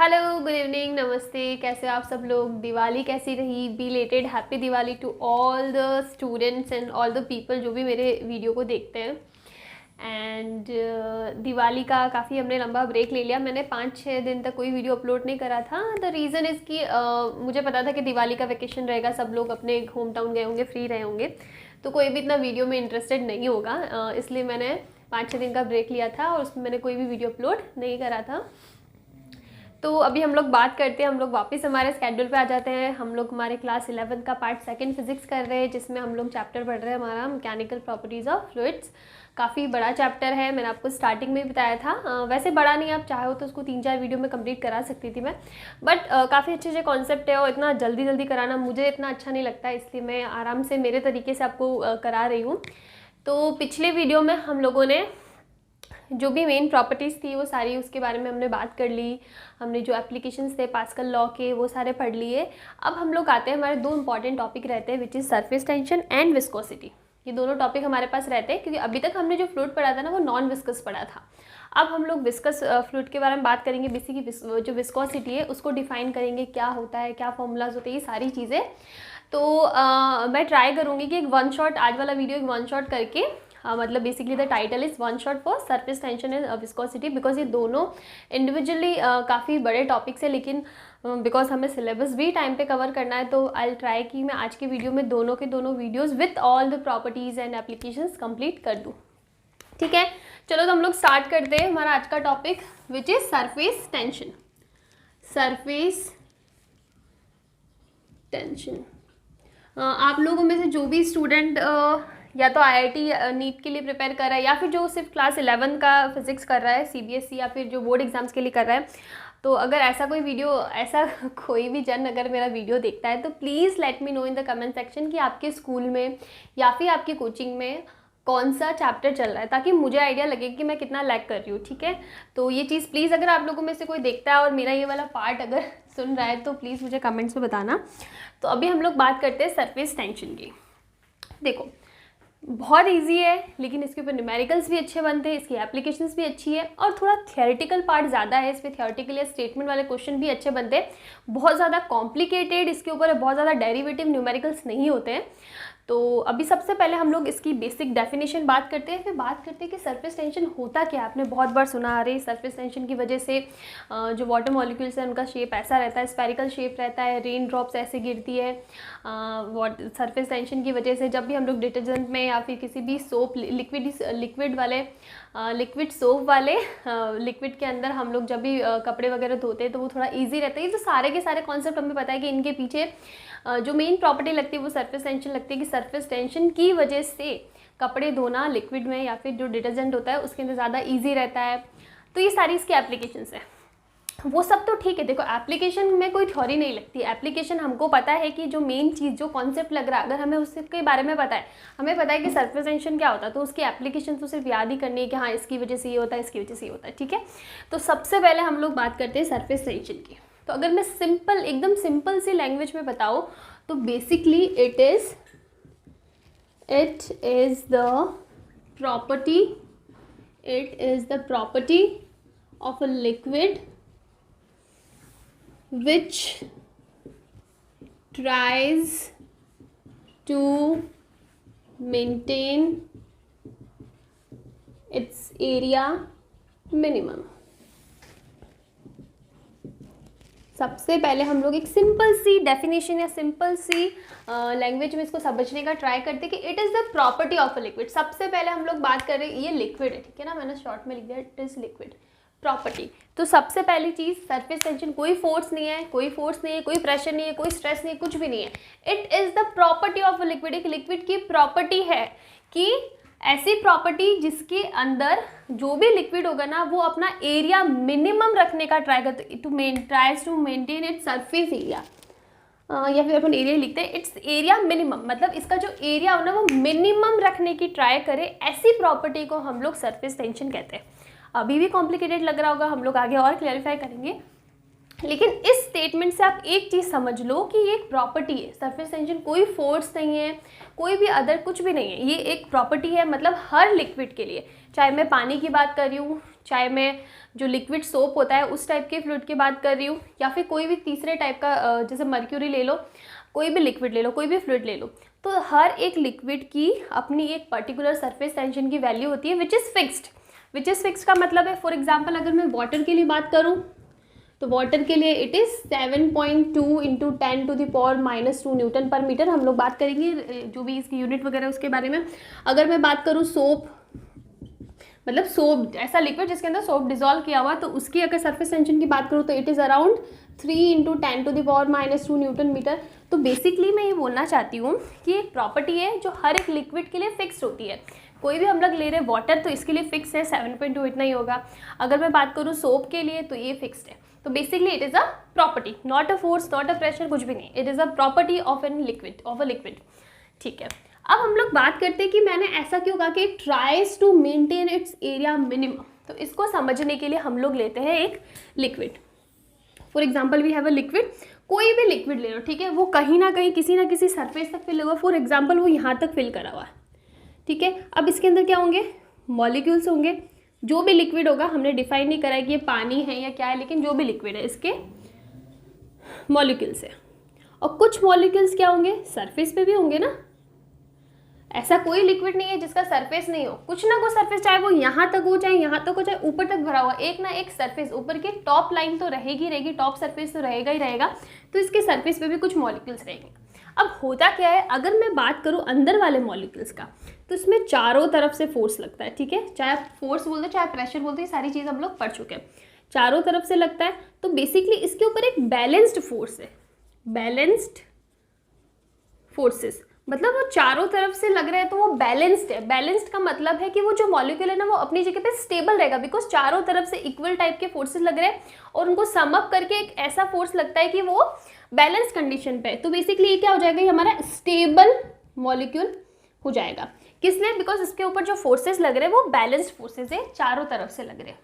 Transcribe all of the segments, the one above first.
Hello, good evening, नमस्ते। कैसे हो आप सब लोग? दिवाली कैसी रही? Belated happy Diwali to all the students and all the people जो भी मेरे वीडियो को देखते हैं। एंड दिवाली का काफ़ी हमने लंबा ब्रेक ले लिया। मैंने 5-6 दिन तक कोई वीडियो अपलोड नहीं करा था। द रीज़न इज़ कि मुझे पता था कि दिवाली का वेकेशन रहेगा, सब लोग अपने होम टाउन गए होंगे, फ्री रहे होंगे, तो कोई भी इतना वीडियो में इंटरेस्टेड नहीं होगा। इसलिए मैंने 5-6 दिन का ब्रेक लिया था और उसमें मैंने कोई भी वीडियो अपलोड नहीं करा था। तो अभी हम लोग बात करते हैं, हम लोग वापस हमारे स्केड्यूल पे आ जाते हैं। हम लोग हमारे क्लास 11 का पार्ट 2 फिजिक्स कर रहे हैं, जिसमें हम लोग चैप्टर पढ़ रहे हैं हमारा मैकेनिकल प्रॉपर्टीज़ ऑफ फ्लूइड्स। काफ़ी बड़ा चैप्टर है, मैंने आपको स्टार्टिंग में बताया था। वैसे बड़ा नहीं, आप चाहो तो उसको 3-4 वीडियो में कंप्लीट करा सकती थी मैं, बट काफ़ी अच्छे कॉन्सेप्ट है और इतना जल्दी जल्दी कराना मुझे इतना अच्छा नहीं लगता, इसलिए मैं आराम से मेरे तरीके से आपको करा रही हूँ। तो पिछले वीडियो में हम लोगों ने जो भी मेन प्रॉपर्टीज़ थी वो सारी उसके बारे में हमने बात कर ली। हमने जो एप्लीकेशंस थे पास्कल लॉ के वो सारे पढ़ लिए। अब हम लोग आते हैं, हमारे 2 इंपॉर्टेंट टॉपिक रहते हैं, which is surface tension and viscosity. ये दोनों टॉपिक हमारे पास रहते हैं, क्योंकि अभी तक हमने जो फ्लूइड पढ़ा था ना वो नॉन विस्कस पढ़ा था। अब हम लोग विस्कस फ्लूइड के बारे में बात करेंगे। बेसिकली जो विस्कोसिटी है उसको डिफाइन करेंगे, क्या होता है, क्या फॉर्मूलाज होते हैं, ये सारी चीज़ें। तो मैं ट्राई करूँगी कि एक वन शॉट, आज वाला वीडियो एक वन शॉट करके, मतलब basically the title is one shot for surface tension and viscosity, because ये दोनों इंडिविजुअली काफ़ी बड़े टॉपिक्स है, लेकिन बिकॉज हमें सिलेबस भी टाइम पे कवर करना है, तो आई विल ट्राई कि मैं आज के वीडियो में दोनों के दोनों videos with all the properties and applications complete कर दूँ। ठीक है, चलो तो हम लोग स्टार्ट करते हैं हमारा आज का topic, which is surface tension. Surface tension, आप लोगों में से जो भी स्टूडेंट या तो आईआईटी नीट के लिए प्रिपेयर कर रहा है, या फिर जो सिर्फ क्लास 11 का फिजिक्स कर रहा है सीबीएसई, या फिर जो बोर्ड एग्जाम्स के लिए कर रहा है, तो अगर ऐसा कोई वीडियो, ऐसा कोई भी जन अगर मेरा वीडियो देखता है, तो please let me know in the comment section कि आपके स्कूल में या फिर आपकी कोचिंग में कौन सा चैप्टर चल रहा है, ताकि मुझे आइडिया लगे कि मैं कितना लैग कर रही हूँ। ठीक है, तो ये चीज़ प्लीज़, अगर आप लोगों में से कोई देखता है और मेरा ये वाला पार्ट अगर सुन रहा है, तो प्लीज़ मुझे कमेंट्स में बताना। तो अभी हम लोग बात करते हैं सरफेस टेंशन की। देखो, बहुत इजी है, लेकिन इसके ऊपर न्यूमेरिकल्स भी अच्छे बनते हैं, इसकी एप्लीकेशंस भी अच्छी है, और थोड़ा थियोरेटिकल पार्ट ज़्यादा है इसमें। थियोरेटिकल या स्टेटमेंट वाले क्वेश्चन भी अच्छे बनते हैं। बहुत ज़्यादा कॉम्प्लिकेटेड इसके ऊपर बहुत ज़्यादा डेरिवेटिव न्यूमेरिकल्स नहीं होते हैं। तो अभी सबसे पहले हम लोग इसकी बेसिक डेफिनेशन बात करते हैं, फिर बात करते हैं कि सरफेस टेंशन होता क्या है। आपने बहुत बार सुना, अरे सरफेस टेंशन की वजह से जो वाटर मॉलिक्यूल्स हैं उनका शेप ऐसा रहता है, स्फेरिकल शेप रहता है, रेन ड्रॉप्स ऐसे गिरती है। सरफेस टेंशन की वजह से जब भी हम लोग डिटर्जेंट में या फिर किसी भी सोप, लिक्विड सोप वाले लिक्विड के अंदर हम लोग जब भी कपड़े वगैरह धोते हैं तो वो थोड़ा ईजी रहता है। ये तो सारे के सारे कॉन्सेप्ट हमें पता है कि इनके पीछे जो मेन प्रॉपर्टी लगती है वो सरफेस टेंशन लगती है, कि सरफेस टेंशन की वजह से कपड़े धोना लिक्विड में या फिर जो डिटर्जेंट होता है उसके अंदर ज़्यादा ईजी रहता है। तो ये सारी इसकी एप्लीकेशंस है, वो सब तो ठीक है। देखो, एप्लीकेशन में कोई थ्योरी नहीं लगती। एप्लीकेशन हमको पता है कि जो मेन चीज़, जो कॉन्सेप्ट लग रहा है, अगर हमें उसके बारे में पता है, हमें पता है कि सरफेस टेंशन क्या होता है, तो उसकी एप्लीकेशन तो सिर्फ याद ही करनी है कि हाँ इसकी वजह से ये होता है, इसकी वजह से ये होता है। ठीक है, तो सबसे पहले हम लोग बात करते हैं सरफेस टेंशन की। तो अगर मैं सिंपल, एकदम सिंपल सी लैंग्वेज में बताऊँ, तो basically it is the property of a liquid which tries to maintain its area minimum। सबसे पहले हम लोग एक सिंपल सी डेफिनेशन या सिंपल सी लैंग्वेज में इसको समझने का ट्राई करते हैं कि it is the property of a liquid. सबसे पहले हम लोग बात कर रहे हैं, ये लिक्विड है, ठीक है ना, मैंने शॉर्ट में लिख दिया, इट इज़ लिक्विड प्रॉपर्टी। तो सबसे पहली चीज़, सरफेस टेंशन कोई फोर्स नहीं है, कोई प्रेशर नहीं है, कोई स्ट्रेस नहीं है, कुछ भी नहीं है। It is the property of a liquid. एक लिक्विड की प्रॉपर्टी है कि ऐसी प्रॉपर्टी जिसके अंदर जो भी लिक्विड होगा ना वो अपना एरिया मिनिमम रखने का ट्राई करते, tries to maintain its surface area, या फिर अपन एरिया लिखते हैं, इट्स एरिया मिनिमम, मतलब इसका जो एरिया हो ना वो मिनिमम रखने की ट्राई करे। ऐसी प्रॉपर्टी को हम लोग सरफेस टेंशन कहते हैं। अभी भी कॉम्प्लिकेटेड लग रहा होगा, हम लोग आगे और क्लैरिफाई करेंगे, लेकिन इस स्टेटमेंट से आप एक चीज़ समझ लो कि ये एक प्रॉपर्टी है। सरफेस टेंशन कोई फोर्स नहीं है, कोई भी अदर कुछ भी नहीं है, ये एक प्रॉपर्टी है। मतलब हर लिक्विड के लिए, चाहे मैं पानी की बात कर रही हूँ, चाहे मैं जो लिक्विड सोप होता है उस टाइप के फ्लूइड की बात कर रही हूँ, या फिर कोई भी तीसरे टाइप का, जैसे मर्क्यूरी ले लो, कोई भी लिक्विड ले लो, कोई भी फ्लूइड ले लो, तो हर एक लिक्विड की अपनी एक पर्टिकुलर सरफेस टेंशन की वैल्यू होती है which is fixed. Which is fixed का मतलब है, फॉर एग्जाम्पल अगर मैं वाटर के लिए बात करूँ तो वाटर के लिए इट इज़ 7.2 इंटू 10⁻⁻² न्यूटन पर मीटर। हम लोग बात करेंगे जो भी इसकी यूनिट वगैरह उसके बारे में। अगर मैं बात करूँ सोप, मतलब सोप ऐसा लिक्विड जिसके अंदर सोप डिजोल्व किया हुआ, तो उसकी अगर सरफेस टेंशन की बात करूँ तो it is around 3 × 10⁻⁻² newton metre. तो बेसिकली मैं ये बोलना चाहती हूँ कि एक प्रॉपर्टी है जो हर एक लिक्विड के लिए फिक्स्ड होती है। कोई भी हम लोग ले रहे हैं वाटर तो इसके लिए फिक्स है 7.2 इतना ही होगा। अगर मैं बात करूँ सोप के लिए तो ये फिक्स्ड है। तो basically it is a property, not a force, not a pressure, कुछ भी नहीं, it is a property of an liquid, of a liquid. ठीक है, अब हम लोग बात करते हैं कि मैंने ऐसा क्यों कहा कि tries to maintain its area minimum. तो इसको समझने के लिए हम लोग लेते हैं एक liquid. For example we have a liquid, कोई भी लिक्विड ले लो, ठीक है, वो कहीं ना कहीं किसी ना किसी सरफेस तक फिल होगा। फॉर एग्जाम्पल वो यहाँ तक फिल करा हुआ है, ठीक है। अब इसके अंदर क्या होंगे, मॉलिक्यूल्स होंगे। जो भी लिक्विड होगा, हमने डिफाइन नहीं करा है कि ये पानी है या क्या है, लेकिन जो भी लिक्विड है इसके मॉलिक्यूल्स है। और कुछ मॉलिक्यूल्स क्या होंगे, सरफेस पे भी होंगे ना। ऐसा कोई लिक्विड नहीं है जिसका सरफेस नहीं हो, कुछ ना कुछ सरफेस, चाहे वो यहाँ तक हो, चाहे यहाँ तक हो, चाहे ऊपर तक भरा हुआ, एक ना एक सरफेस, ऊपर की टॉप लाइन तो रहेगी रहेगी, टॉप सरफेस तो रहेगा ही रहेगा, तो इसके सरफेस पे भी कुछ मॉलिक्यूल्स रहेंगे। अब होता क्या है, अगर मैं बात करूँ अंदर वाले मॉलिक्यूल्स का, तो इसमें चारों तरफ से फोर्स लगता है, ठीक है। चाहे आप फोर्स बोलते हो चाहे प्रेशर बोलते हो, सारी चीज़ हम लोग पढ़ चुके हैं। चारों तरफ से लगता है, तो बेसिकली इसके ऊपर एक बैलेंस्ड फोर्स है, बैलेंस्ड फोर्सेस, मतलब वो चारों तरफ से लग रहा है तो वो बैलेंस्ड है। बैलेंस्ड का मतलब है कि वो जो मॉलिक्यूल है ना वो अपनी जगह पे स्टेबल रहेगा, बिकॉज चारों तरफ से इक्वल टाइप के फोर्सेस लग रहे हैं और उनको सम अप करके एक ऐसा फोर्स लगता है कि वो बैलेंस कंडीशन पे है। तो बेसिकली ये क्या हो जाएगा, ये हमारा स्टेबल मॉलिक्यूल हो जाएगा। किस लिए, बिकॉज इसके ऊपर जो फोर्सेस लग रहे हैं वो बैलेंस्ड फोर्सेस है, चारों तरफ से लग रहे हैं।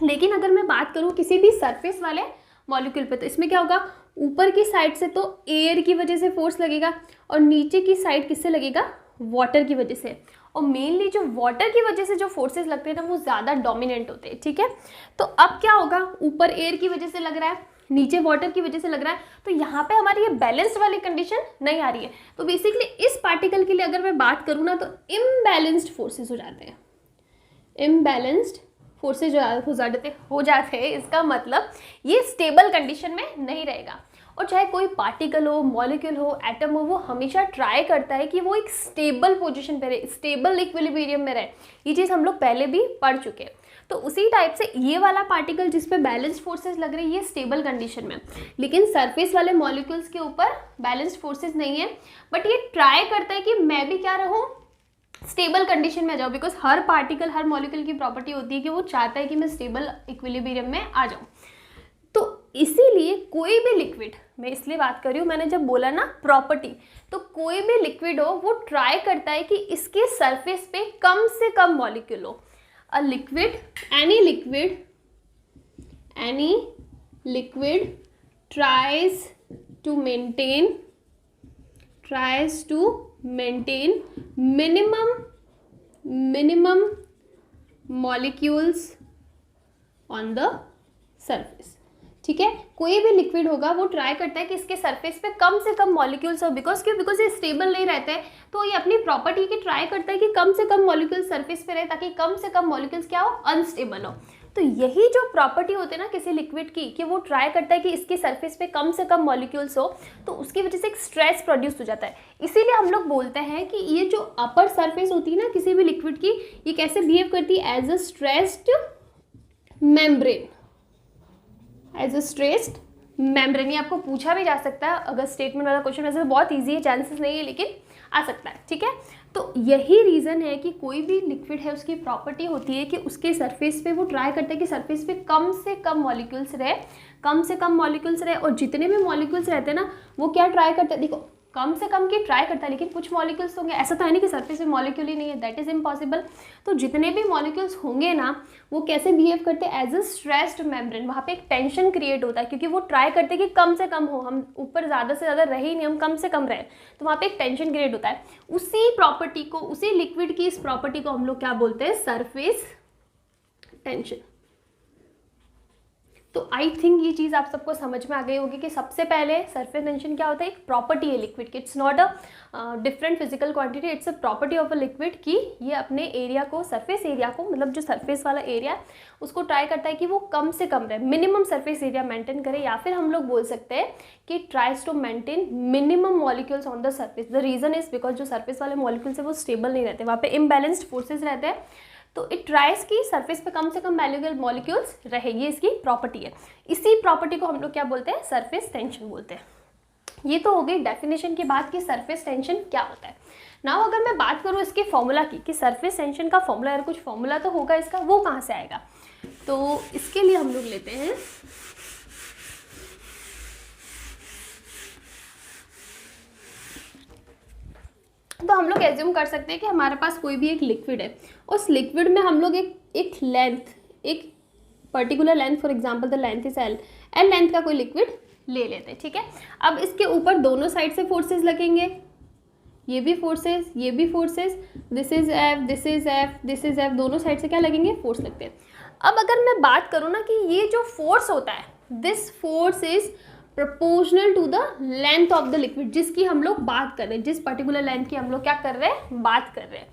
लेकिन अगर मैं बात करूँ किसी भी सरफेस वाले मॉलिक्यूल पे, तो इसमें क्या होगा, ऊपर की साइड से तो एयर की वजह से फोर्स लगेगा और नीचे की साइड किससे लगेगा, वाटर की वजह से। और मेनली जो वाटर की वजह से जो फोर्सेस लगते हैं ना वो ज़्यादा डोमिनेंट होते हैं, ठीक है। तो अब क्या होगा, ऊपर एयर की वजह से लग रहा है, नीचे वाटर की वजह से लग रहा है, तो यहाँ पे हमारी ये बैलेंस्ड वाली कंडीशन नहीं आ रही है। तो बेसिकली इस पार्टिकल के लिए अगर मैं बात करूँ ना तो इम्बैलेंस्ड फोर्सेस हो जाते हैं, इम्बैलेंस्ड फोर्सेज हो जाते हैं। इसका मतलब ये स्टेबल कंडीशन में नहीं रहेगा। और चाहे कोई पार्टिकल हो, मॉलिक्यूल हो, एटम हो, वो हमेशा ट्राई करता है कि वो एक स्टेबल पोजीशन पे रहे, स्टेबल इक्विलिब्रियम में रहे। ये चीज़ हम लोग पहले भी पढ़ चुके हैं। तो उसी टाइप से ये वाला पार्टिकल जिस पे बैलेंस्ड फोर्सेस लग रही है ये स्टेबल कंडीशन में, लेकिन सरफेस वाले मॉलिक्यूल्स के ऊपर बैलेंस्ड फोर्सेस नहीं है, बट ये ट्राई करता है कि मैं भी क्या रहूँ, स्टेबल कंडीशन में आ जाओ। Because her particle, her molecule की प्रॉपर्टी होती है कि वो चाहता है कि मैं स्टेबल इक्विलिब्रियम में आ जाऊँ। तो इसीलिए कोई भी लिक्विड, मैं इसलिए बात कर रही हूँ, मैंने जब बोला ना प्रॉपर्टी, तो कोई भी लिक्विड हो वो ट्राई करता है कि इसके सरफेस पे कम से कम मॉलिक्यूल हो। A liquid, any liquid tries to maintain minimum molecules on the surface, ठीक है। कोई भी लिक्विड होगा वो ट्राई करता है कि इसके सरफेस पे कम से कम मॉलिक्यूल्स हो। बिकॉज क्यों, बिकॉज ये स्टेबल नहीं रहते हैं, तो ये अपनी प्रॉपर्टी की ट्राई करता है कि कम से कम मॉलिक्यूल्स सरफेस पे रहे, ताकि कम से कम मॉलिक्यूल्स क्या हो, अनस्टेबल हो। तो यही जो प्रॉपर्टी होती है ना किसी लिक्विड की, कि वो ट्राई करता है कि इसकी सरफेस पे कम से कम मॉलिक्यूल्स हो, तो उसकी वजह से एक स्ट्रेस प्रोड्यूस हो जाता है। इसीलिए हम लोग बोलते हैं कि ये जो अपर सरफेस होती है ना किसी भी लिक्विड की, ये कैसे बिहेव करती है, as a stressed membrane, as a stressed membrane. ये आपको पूछा भी जा सकता है अगर स्टेटमेंट वाला क्वेश्चन, वैसे बहुत ईजी है, चांसेस नहीं है, लेकिन आ सकता है, ठीक है। तो यही रीज़न है कि कोई भी लिक्विड है उसकी प्रॉपर्टी होती है कि उसके सरफेस पे वो ट्राई करता है कि सरफेस पे कम से कम मॉलिक्यूल्स रहे, कम से कम मॉलिक्यूल्स रहे। और जितने भी मॉलिक्यूल्स रहते हैं ना वो क्या ट्राई करते हैं, देखो कम से कम की ट्राई करता है, लेकिन कुछ मॉलिक्यूल्स होंगे, ऐसा तो है नहीं कि सरफेस पे मॉलिक्यूल ही नहीं है, दैट इज इम्पॉसिबल। तो जितने भी मॉलिक्यूल्स होंगे ना वो कैसे बिहेव करते हैं, एज अ स्ट्रेस्ड मेम्ब्रेन। वहाँ पे एक टेंशन क्रिएट होता है, क्योंकि वो ट्राई करते हैं कि कम से कम हो, हम ऊपर ज़्यादा से ज़्यादा रहे ही नहीं, हम कम से कम रहे, तो वहाँ पे एक टेंशन क्रिएट होता है। उसी प्रॉपर्टी को, उसी लिक्विड की इस प्रॉपर्टी को हम लोग क्या बोलते हैं, सरफेस टेंशन। तो आई थिंक ये चीज़ आप सबको समझ में आ गई होगी कि सबसे पहले सरफेस टेंशन क्या होता है, एक प्रॉपर्टी है लिक्विड की, it's not a different physical quantity, it's a property of a liquid कि ये अपने एरिया को, सरफेस एरिया को, मतलब जो सरफेस वाला एरिया है उसको ट्राई करता है कि वो कम से कम रहे, मिनिमम सरफेस एरिया मेंटेन करे, या फिर हम लोग बोल सकते हैं कि tries to maintain minimum molecules on the surface. The reason is because जो सरफेस वाले मॉलिक्यूल्स है वो स्टेबल नहीं रहते, वहाँ पे इम्बैलेंस्ड फोर्सेज रहते हैं, तो इट ट्राइज की सरफेस पे कम से कम वैल्यूएबल मॉलिक्यूल्स रहे, ये इसकी प्रॉपर्टी है। इसी प्रॉपर्टी को हम लोग क्या बोलते हैं, सरफेस टेंशन बोलते हैं। ये तो हो गई डेफिनेशन की बात कि सरफेस टेंशन क्या होता है। नाउ अगर मैं बात करूँ इसके फॉर्मूला की, कि सरफेस टेंशन का फॉर्मूला, यार कुछ फॉर्मूला तो होगा इसका, वो कहाँ से आएगा, तो इसके लिए हम लोग लेते हैं तो हम लोग एज्यूम कर सकते हैं कि हमारे पास कोई भी एक लिक्विड है, उस लिक्विड में हम लोग एक लेंथ, एक particular length, for example the length is L length का कोई लिक्विड ले लेते हैं, ठीक है। अब इसके ऊपर दोनों साइड से फोर्सेस लगेंगे, ये भी फोर्सेस, ये भी forces, this is F, this is F, this is F, दोनों साइड से क्या लगेंगे, फोर्स लगते हैं। अब अगर मैं बात करूँ ना कि ये जो फोर्स होता है, this force is proportional to the length of the liquid, जिसकी हम लोग बात कर रहे हैं, जिस पर्टिकुलर लेंथ की हम लोग क्या कर रहे हैं, बात कर रहे हैं।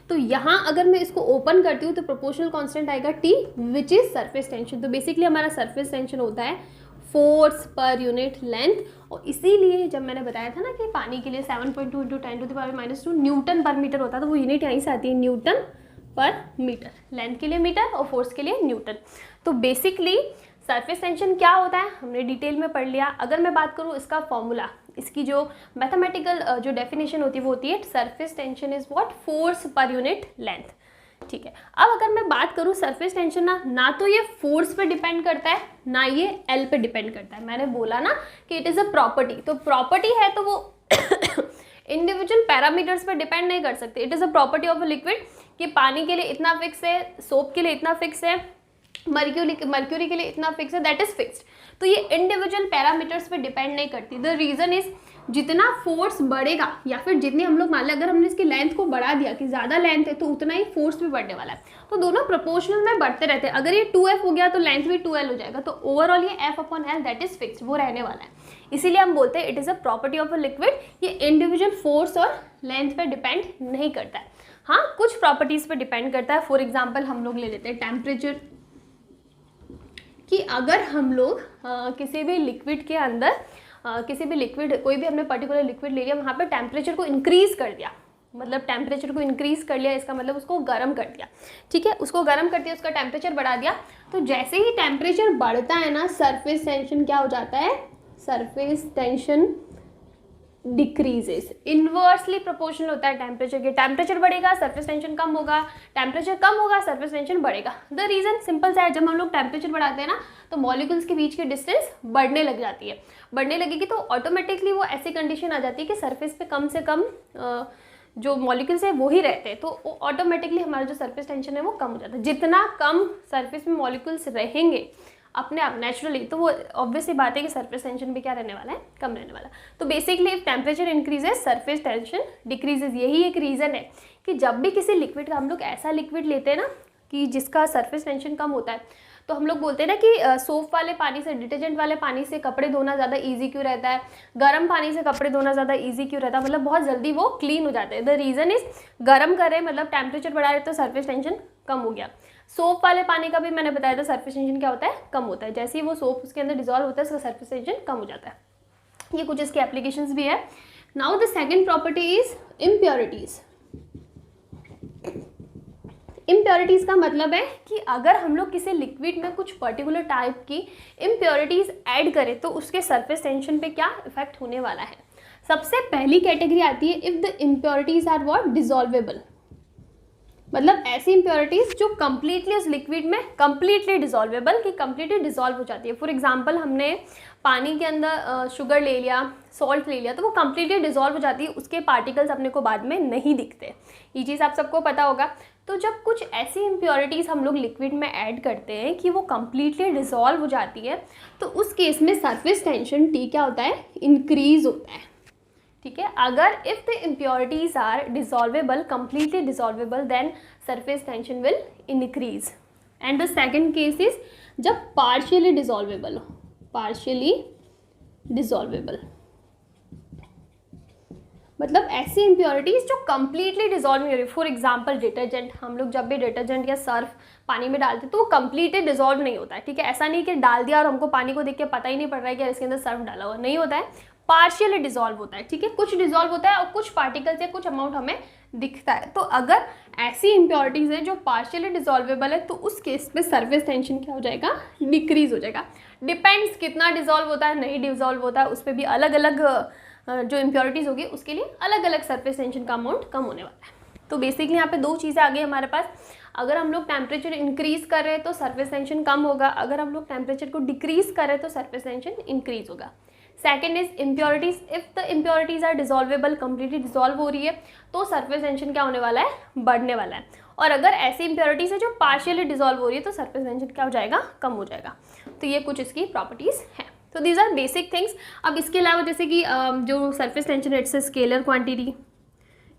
तो यहाँ अगर मैं इसको ओपन करती हूँ तो प्रोपोर्शनल कांस्टेंट आएगा T, which is surface tension. तो बेसिकली हमारा सरफेस टेंशन होता है फोर्स पर यूनिट लेंथ, और इसीलिए जब मैंने बताया था ना कि पानी के लिए 7.2 × 10⁻⁻² न्यूटन पर मीटर होता है, तो वो यूनिट यहीं से आती है, न्यूटन पर मीटर, लेंथ के लिए मीटर और फोर्स के लिए न्यूटन। तो बेसिकली सरफेस टेंशन क्या होता है हमने डिटेल में पढ़ लिया। अगर मैं बात करूँ इसका फॉर्मूला, इसकी जो मैथमेटिकल जो डेफिनेशन होती है वो होती है surface tension is what, force per unit length, ठीक है। अब अगर मैं बात करूँ सरफेस टेंशन ना तो ये फोर्स पे डिपेंड करता है, ना ये एल पे डिपेंड करता है। मैंने बोला ना कि इट इज़ अ प्रॉपर्टी, तो प्रॉपर्टी है तो वो इंडिविजुअल पैरामीटर्स पे डिपेंड नहीं कर सकते। It is a property of a liquid कि पानी के लिए इतना फिक्स है, सोप के लिए इतना फिक्स है, मर्क्यूरी के लिए इतना फिक्स है, दैट इज फिक्स्ड। तो ये इंडिविजुअल पैरामीटर्स पे डिपेंड नहीं करती। द रीजन इज जितना फोर्स बढ़ेगा, या फिर जितनी हम लोग मान लें अगर हमने इसकी लेंथ को बढ़ा दिया कि ज़्यादा लेंथ है तो उतना ही फोर्स भी बढ़ने वाला है, तो दोनों प्रोपोर्शनल में बढ़ते रहते हैं। अगर ये 2F हो गया तो लेंथ भी 2L हो जाएगा, तो ओवरऑल ये F/L दैट इज फिक्स्ड, वो रहने वाला है। इसीलिए हम बोलते हैं it is a property of a liquid, ये इंडिविजुअल फोर्स और लेंथ पे डिपेंड नहीं करता है। हाँ, कुछ प्रॉपर्टीज़ पे डिपेंड करता है। फॉर एग्जाम्पल हम लोग ले लेते हैं टेम्परेचर, कि अगर हम लोग किसी भी लिक्विड के अंदर किसी भी लिक्विड, कोई भी हमने पर्टिकुलर लिक्विड ले लिया, वहाँ पे टेम्परेचर को इंक्रीज कर दिया, मतलब टेम्परेचर को इंक्रीज कर लिया, इसका मतलब उसको गर्म कर दिया, ठीक है, उसको गर्म कर दिया, उसका टेम्परेचर बढ़ा दिया। तो जैसे ही टेम्परेचर बढ़ता है ना, सरफेस टेंशन क्या हो जाता है, surface tension decreases, inversely proportional होता है टेम्परेचर के। टेम्परेचर बढ़ेगा सरफेस टेंशन कम होगा, टेम्परेचर कम होगा सरफेस टेंशन बढ़ेगा। द रीजन सिंपल सा है, जब हम लोग टेम्परेचर बढ़ाते हैं ना तो मॉलिक्यूल्स के बीच की डिस्टेंस बढ़ने लग जाती है, बढ़ने लगेगी तो ऑटोमेटिकली वो ऐसी कंडीशन आ जाती है कि सरफेस पे कम से कम जो मॉलिक्यूल्स है वो ही रहते हैं, तो ऑटोमेटिकली हमारा जो सरफेस टेंशन है वो कम हो जाता है। जितना कम सरफेस में मॉलिक्यूल्स रहेंगे अपने आप नेचुरली, तो वो ऑब्वियसली बात है कि सरफेस टेंशन भी क्या रहने वाला है, कम रहने वाला। तो basically if temperature increases surface tension decreases. यही एक रीज़न है कि जब भी किसी लिक्विड का हम लोग ऐसा लिक्विड लेते हैं ना कि जिसका सरफेस टेंशन कम होता है, तो हम लोग बोलते हैं ना कि सोप वाले पानी से, डिटर्जेंट वाले पानी से कपड़े धोना ज़्यादा ईजी क्यों रहता है, गर्म पानी से कपड़े धोना ज़्यादा ईजी क्यों रहता है, मतलब बहुत जल्दी वो क्लीन हो जाते हैं। द रीज़न इज गर्म करें मतलब टेम्परेचर बढ़ा रहे तो सरफेस टेंशन कम हो गया। सोप वाले पानी का भी मैंने बताया था सरफेस टेंशन क्या होता है, कम होता है। जैसे ही वो सोप उसके अंदर डिजॉल्व होता है उसका सरफेस टेंशन कम हो जाता है। ये कुछ इसके एप्लीकेशंस भी है। Now the second property is impurities. Impurities का मतलब है कि अगर हम लोग किसी लिक्विड में कुछ पर्टिकुलर टाइप की इम्प्योरिटीज़ ऐड करें तो उसके सरफेस टेंशन पे क्या इफेक्ट होने वाला है। सबसे पहली कैटेगरी आती है if the impurities are what, dissolvable, मतलब ऐसी इम्प्योरिटीज़ जो कम्प्लीटली उस लिक्विड में कम्प्लीटली डिसॉल्वेबल, की कम्प्लीटली डिसॉल्व हो जाती है। फॉर एग्जांपल हमने पानी के अंदर शुगर ले लिया, सॉल्ट ले लिया, तो वो कम्प्लीटली डिसॉल्व हो जाती है, उसके पार्टिकल्स अपने को बाद में नहीं दिखते। ये चीज़ आप सबको पता होगा। तो जब कुछ ऐसी इम्प्योरिटीज़ हम लोग लिक्विड में ऐड करते हैं कि वो कम्प्लीटली डिसॉल्व हो जाती है, तो उस केस में सरफेस टेंशन T क्या होता है, इंक्रीज होता है, ठीक है। अगर if the impurities are dissolvable, completely dissolvable, then surface tension will increase. And the second case is जब पार्शियली डिजॉल्वेबल हो, पार्शियली डिजॉल्वेबल मतलब ऐसी इम्प्योरिटीज जो कंप्लीटली डिजॉल्व नहीं हो रही। फॉर एग्जाम्पल डिटर्जेंट, हम लोग जब भी डिटर्जेंट या सर्फ पानी में डालते हैं तो वो कंप्लीटली डिजॉल्व नहीं होता है, ठीक है। ऐसा नहीं कि डाल दिया और हमको पानी को देख के पता ही नहीं पड़ रहा है कि इसके अंदर सर्फ डाला हुआ, नहीं होता है, पार्शियली डिजॉल्व होता है, ठीक है। कुछ डिजॉल्व होता है और कुछ पार्टिकल्स या कुछ अमाउंट हमें दिखता है। तो अगर ऐसी इम्प्योरिटीज है जो पार्शियली डिजॉल्वेबल है तो उस केस में सरफेस टेंशन क्या हो जाएगा, डिक्रीज हो जाएगा। डिपेंड्स कितना डिजॉल्व होता है, नहीं डिजॉल्व होता है, उस पर भी अलग अलग जो इम्प्योरिटीज़ होगी उसके लिए अलग अलग सरफेस टेंशन का अमाउंट कम होने वाला है। तो बेसिकली यहाँ पे दो चीज़ें आ गई हमारे पास। अगर हम लोग टेम्परेचर इंक्रीज कर रहे हैं तो सरफेस टेंशन कम होगा, अगर हम लोग टेम्परेचर को डिक्रीज कर रहे हैं तो सरफेस टेंशन इंक्रीज होगा। Second is impurities, if the impurities are dissolvable, completely dissolve हो रही है तो सरफेस टेंशन क्या होने वाला है, बढ़ने वाला है। और अगर ऐसी इम्प्योरिटीज है जो पार्शियली डिजॉल्व हो रही है तो सरफेस टेंशन क्या हो जाएगा, कम हो जाएगा। तो ये कुछ इसकी प्रॉपर्टीज हैं। तो दीज आर बेसिक थिंग्स। अब इसके अलावा जैसे कि जो surface tension it's scalar quantity,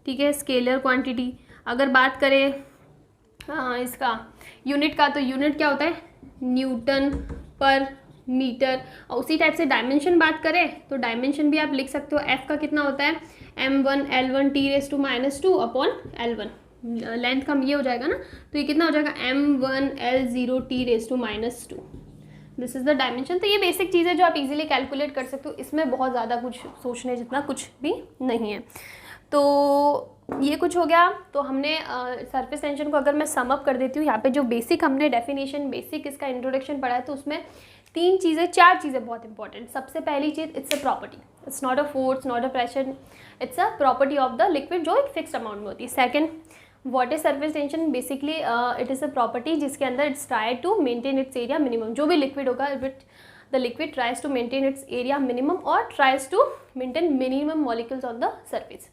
ठीक है, स्केलर क्वांटिटी। अगर बात करें इसका यूनिट का, तो यूनिट क्या होता है, न्यूटन पर मीटर। और उसी टाइप से डायमेंशन बात करें तो डायमेंशन भी आप लिख सकते हो, एफ का कितना होता है, m1 L1 T⁻2 upon L1, length का ये हो जाएगा ना, तो ये कितना हो जाएगा m1 L0 T⁻2। This is the dimension. तो ये बेसिक चीज़ है जो आप इजीली कैलकुलेट कर सकते हो, इसमें बहुत ज़्यादा कुछ सोचने जितना कुछ भी नहीं है। तो ये कुछ हो गया। तो हमने सरफेस टेंशन को अगर मैं सम अप कर देती हूँ, यहाँ पे जो बेसिक हमने डेफिनेशन, बेसिक इसका इंट्रोडक्शन पढ़ा है, तो उसमें चार चीज़ें बहुत इंपॉर्टेंट। सबसे पहली चीज़, it's a property, it's not a force, not a pressure, it's a property of the liquid जो एक फिक्स्ड अमाउंट में होती है। Second, what is surface tension, basically it is a property जिसके अंदर it's try to maintain its area minimum. जो भी liquid होगा, the liquid tries to maintain its area minimum और tries to maintain minimum molecules on the surface.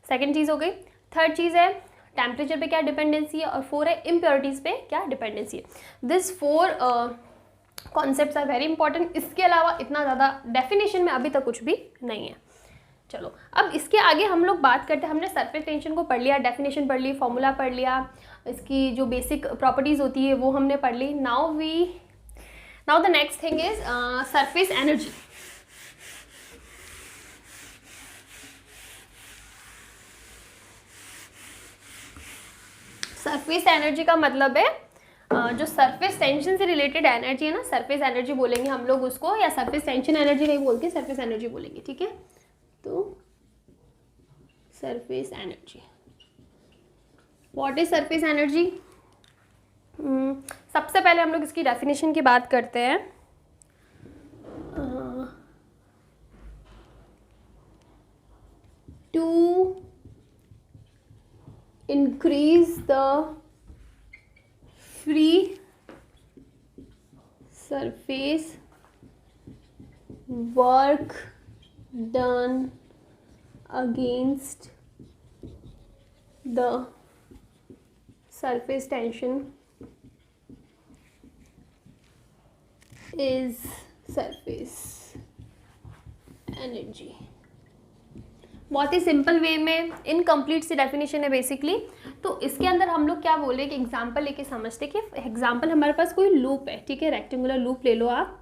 Second चीज़ हो गई। Third चीज़ है temperature पे क्या डिपेंडेंसी है, और फोर है इम्प्योरिटीज़ पे क्या डिपेंडेंसी है। This four concepts are very important. इसके अलावा इतना ज़्यादा डेफिनेशन में अभी तक कुछ भी नहीं है। चलो अब इसके आगे हम लोग बात करते हैं। हमने सरफेस टेंशन को पढ़ लिया, डेफिनेशन पढ़ ली, फॉर्मूला पढ़ लिया, इसकी जो बेसिक प्रॉपर्टीज़ होती है वो हमने पढ़ ली। Now the next thing is surface energy. Surface energy का मतलब है जो सरफेस टेंशन से रिलेटेड एनर्जी है ना, सरफेस एनर्जी बोलेंगे हम लोग उसको, या सरफेस टेंशन एनर्जी नहीं बोलते, सरफेस एनर्जी बोलेंगे, ठीक है। तो surface energy, what is surface energy. सबसे पहले हम लोग इसकी डेफिनेशन की बात करते हैं। To increase the free surface work done against the surface tension is surface energy। बहुत ही सिंपल वे में इनकम्प्लीट सी डेफिनेशन है बेसिकली। तो इसके अंदर हम लोग क्या बोले कि एग्जांपल लेके समझते कि एग्जांपल हमारे पास कोई लूप है, ठीक है, रेक्टेंगुलर लूप ले लो आप,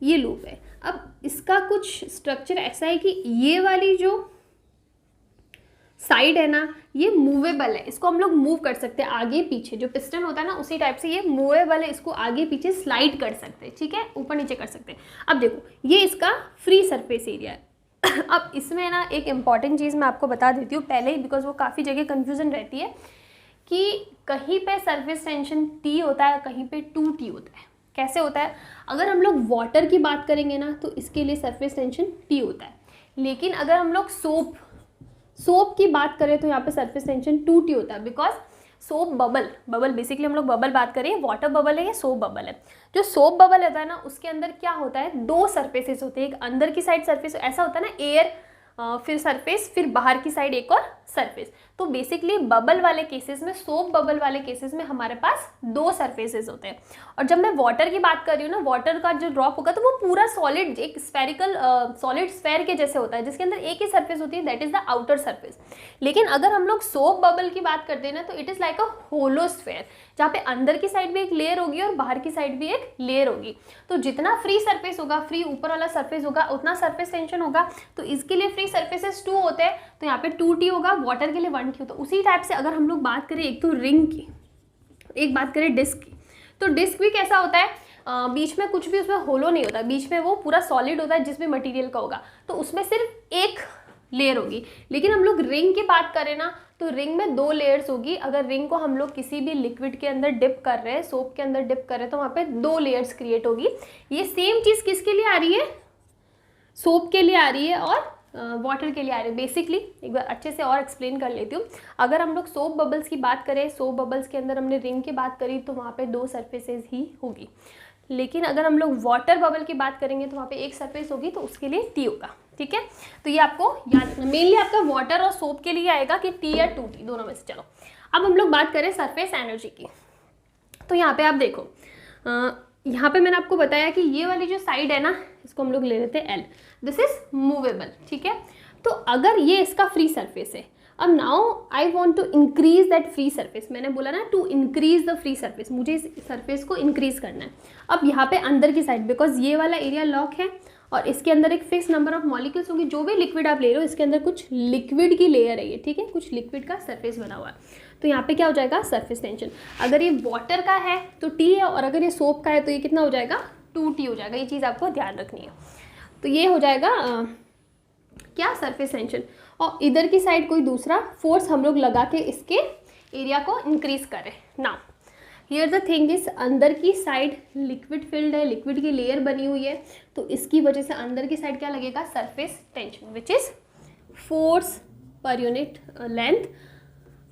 ये लूप है। अब इसका कुछ स्ट्रक्चर ऐसा है कि ये वाली जो साइड है ना, ये मूवेबल है, इसको हम लोग मूव कर सकते हैं आगे पीछे। जो पिस्टन होता है ना उसी टाइप से ये मूवेबल है, इसको आगे पीछे स्लाइड कर सकते हैं, ठीक है, ऊपर नीचे कर सकते हैं। अब देखो ये इसका फ्री सरफेस एरिया है। अब इसमें ना एक इम्पॉर्टेंट चीज़ मैं आपको बता देती हूँ पहले ही, बिकॉज वो काफ़ी जगह कन्फ्यूजन रहती है कि कहीं पे सरफेस टेंशन T होता है, कहीं पे 2T होता है। कैसे होता है, अगर हम लोग वाटर की बात करेंगे ना तो इसके लिए सरफेस टेंशन T होता है, लेकिन अगर हम लोग सोप की बात करें तो यहाँ पे सरफेस टेंशन 2T होता है। बिकॉज सोप बबल बेसिकली हम लोग बबल बात करें, वाटर बबल है या सोप बबल है। जो सोप बबल होता है ना उसके अंदर क्या होता है, दो सरफेसेस होते हैं, एक अंदर की साइड सरफेस ऐसा होता है ना एयर, फिर सरफेस, फिर बाहर की साइड एक और सरफेस। तो बेसिकली बबल वाले केसेस में, सोप बबल वाले केसेस में हमारे पास दो सरफेसेस होते हैं। और जब मैं वाटर की बात कर रही हूँ ना, वाटर का जो ड्रॉप होगा तो वो पूरा सॉलिड, एक स्फेरिकल सॉलिड स्फेयर के जैसे होता है, जिसके अंदर एक ही सरफेस होती है, that is the outer surface. लेकिन अगर हम लोग सोप बबल की बात करते हैं ना, तो it is like a hollow sphere, जहाँ पे अंदर की साइड भी एक लेयर होगी और बाहर की साइड भी एक लेयर होगी। तो जितना फ्री सरफेस होगा, फ्री ऊपर वाला सरफेस होगा, उतना सरफेस टेंशन होगा। तो इसके लिए फ्री सरफेसेस 2 होते हैं, तो यहाँ पे 2T होगा, वाटर के लिए 1T होता है। उसी टाइप से अगर हम लोग बात करें एक तो रिंग की, एक बात करें डिस्क की, तो डिस्क भी कैसा होता है, बीच में कुछ भी उसमें होलो नहीं होता, बीच में वो पूरा सॉलिड होता है जिस भी मटेरियल का होगा, तो उसमें सिर्फ एक लेयर होगी। लेकिन हम लोग रिंग की बात करें ना, तो रिंग में 2 लेयर्स होगी। अगर रिंग को हम लोग किसी भी लिक्विड के अंदर डिप कर रहे हैं, सोप के अंदर डिप कर रहे हैं, तो वहाँ पे 2 लेयर्स क्रिएट होगी। ये सेम चीज़ किसके लिए आ रही है, सोप के लिए आ रही है और वाटर के लिए आ रही है। बेसिकली एक बार अच्छे से और एक्सप्लेन कर लेती हूँ। अगर हम लोग सोप बबल्स की बात करें, सोप बबल्स के अंदर हमने रिंग की बात करी, तो वहाँ पे 2 सरफेसेस ही होगी। लेकिन अगर हम लोग वाटर बबल की बात करेंगे तो वहाँ पे एक सरफेस होगी, तो उसके लिए T होगा। ठीक है, तो ये आपको याद, मेनली आपका वाटर और सोप के लिए आएगा कि T या 2T दोनों में से। चलो अब हम लोग बात करें सरफेस एनर्जी की। तो यहाँ पे आप देखो, यहाँ पे मैंने आपको बताया कि ये वाली जो साइड है ना, इसको हम लोग ले लेते हैं L, दिस इज मूवेबल। ठीक है, तो अगर ये इसका फ्री सरफेस है, अब now I want to increase that free surface, मैंने बोला ना to increase the free surface, मुझे इस सरफेस को इंक्रीज करना है। अब यहाँ पे अंदर की साइड, बिकॉज ये वाला एरिया लॉक है और इसके अंदर एक फिक्स नंबर ऑफ मॉलिक्यूल्स होंगे, जो भी लिक्विड आप ले रहे हो इसके अंदर कुछ लिक्विड की लेयर है ये, ठीक है, कुछ लिक्विड का सरफेस बना हुआ है। तो यहाँ पे क्या हो जाएगा, सरफेस टेंशन। अगर ये वाटर का है तो T है, और अगर ये सोप का है तो ये कितना हो जाएगा, 2T हो जाएगा। ये चीज़ आपको ध्यान रखनी है। तो ये हो जाएगा क्या, सरफेस टेंशन। और इधर की साइड कोई दूसरा फोर्स हम लोग लगा के इसके एरिया को इंक्रीज करें। Now here the thing is, अंदर की साइड लिक्विड फील्ड है, लिक्विड की लेयर बनी हुई है, तो इसकी वजह से अंदर की साइड क्या लगेगा, surface tension, which is force per unit length.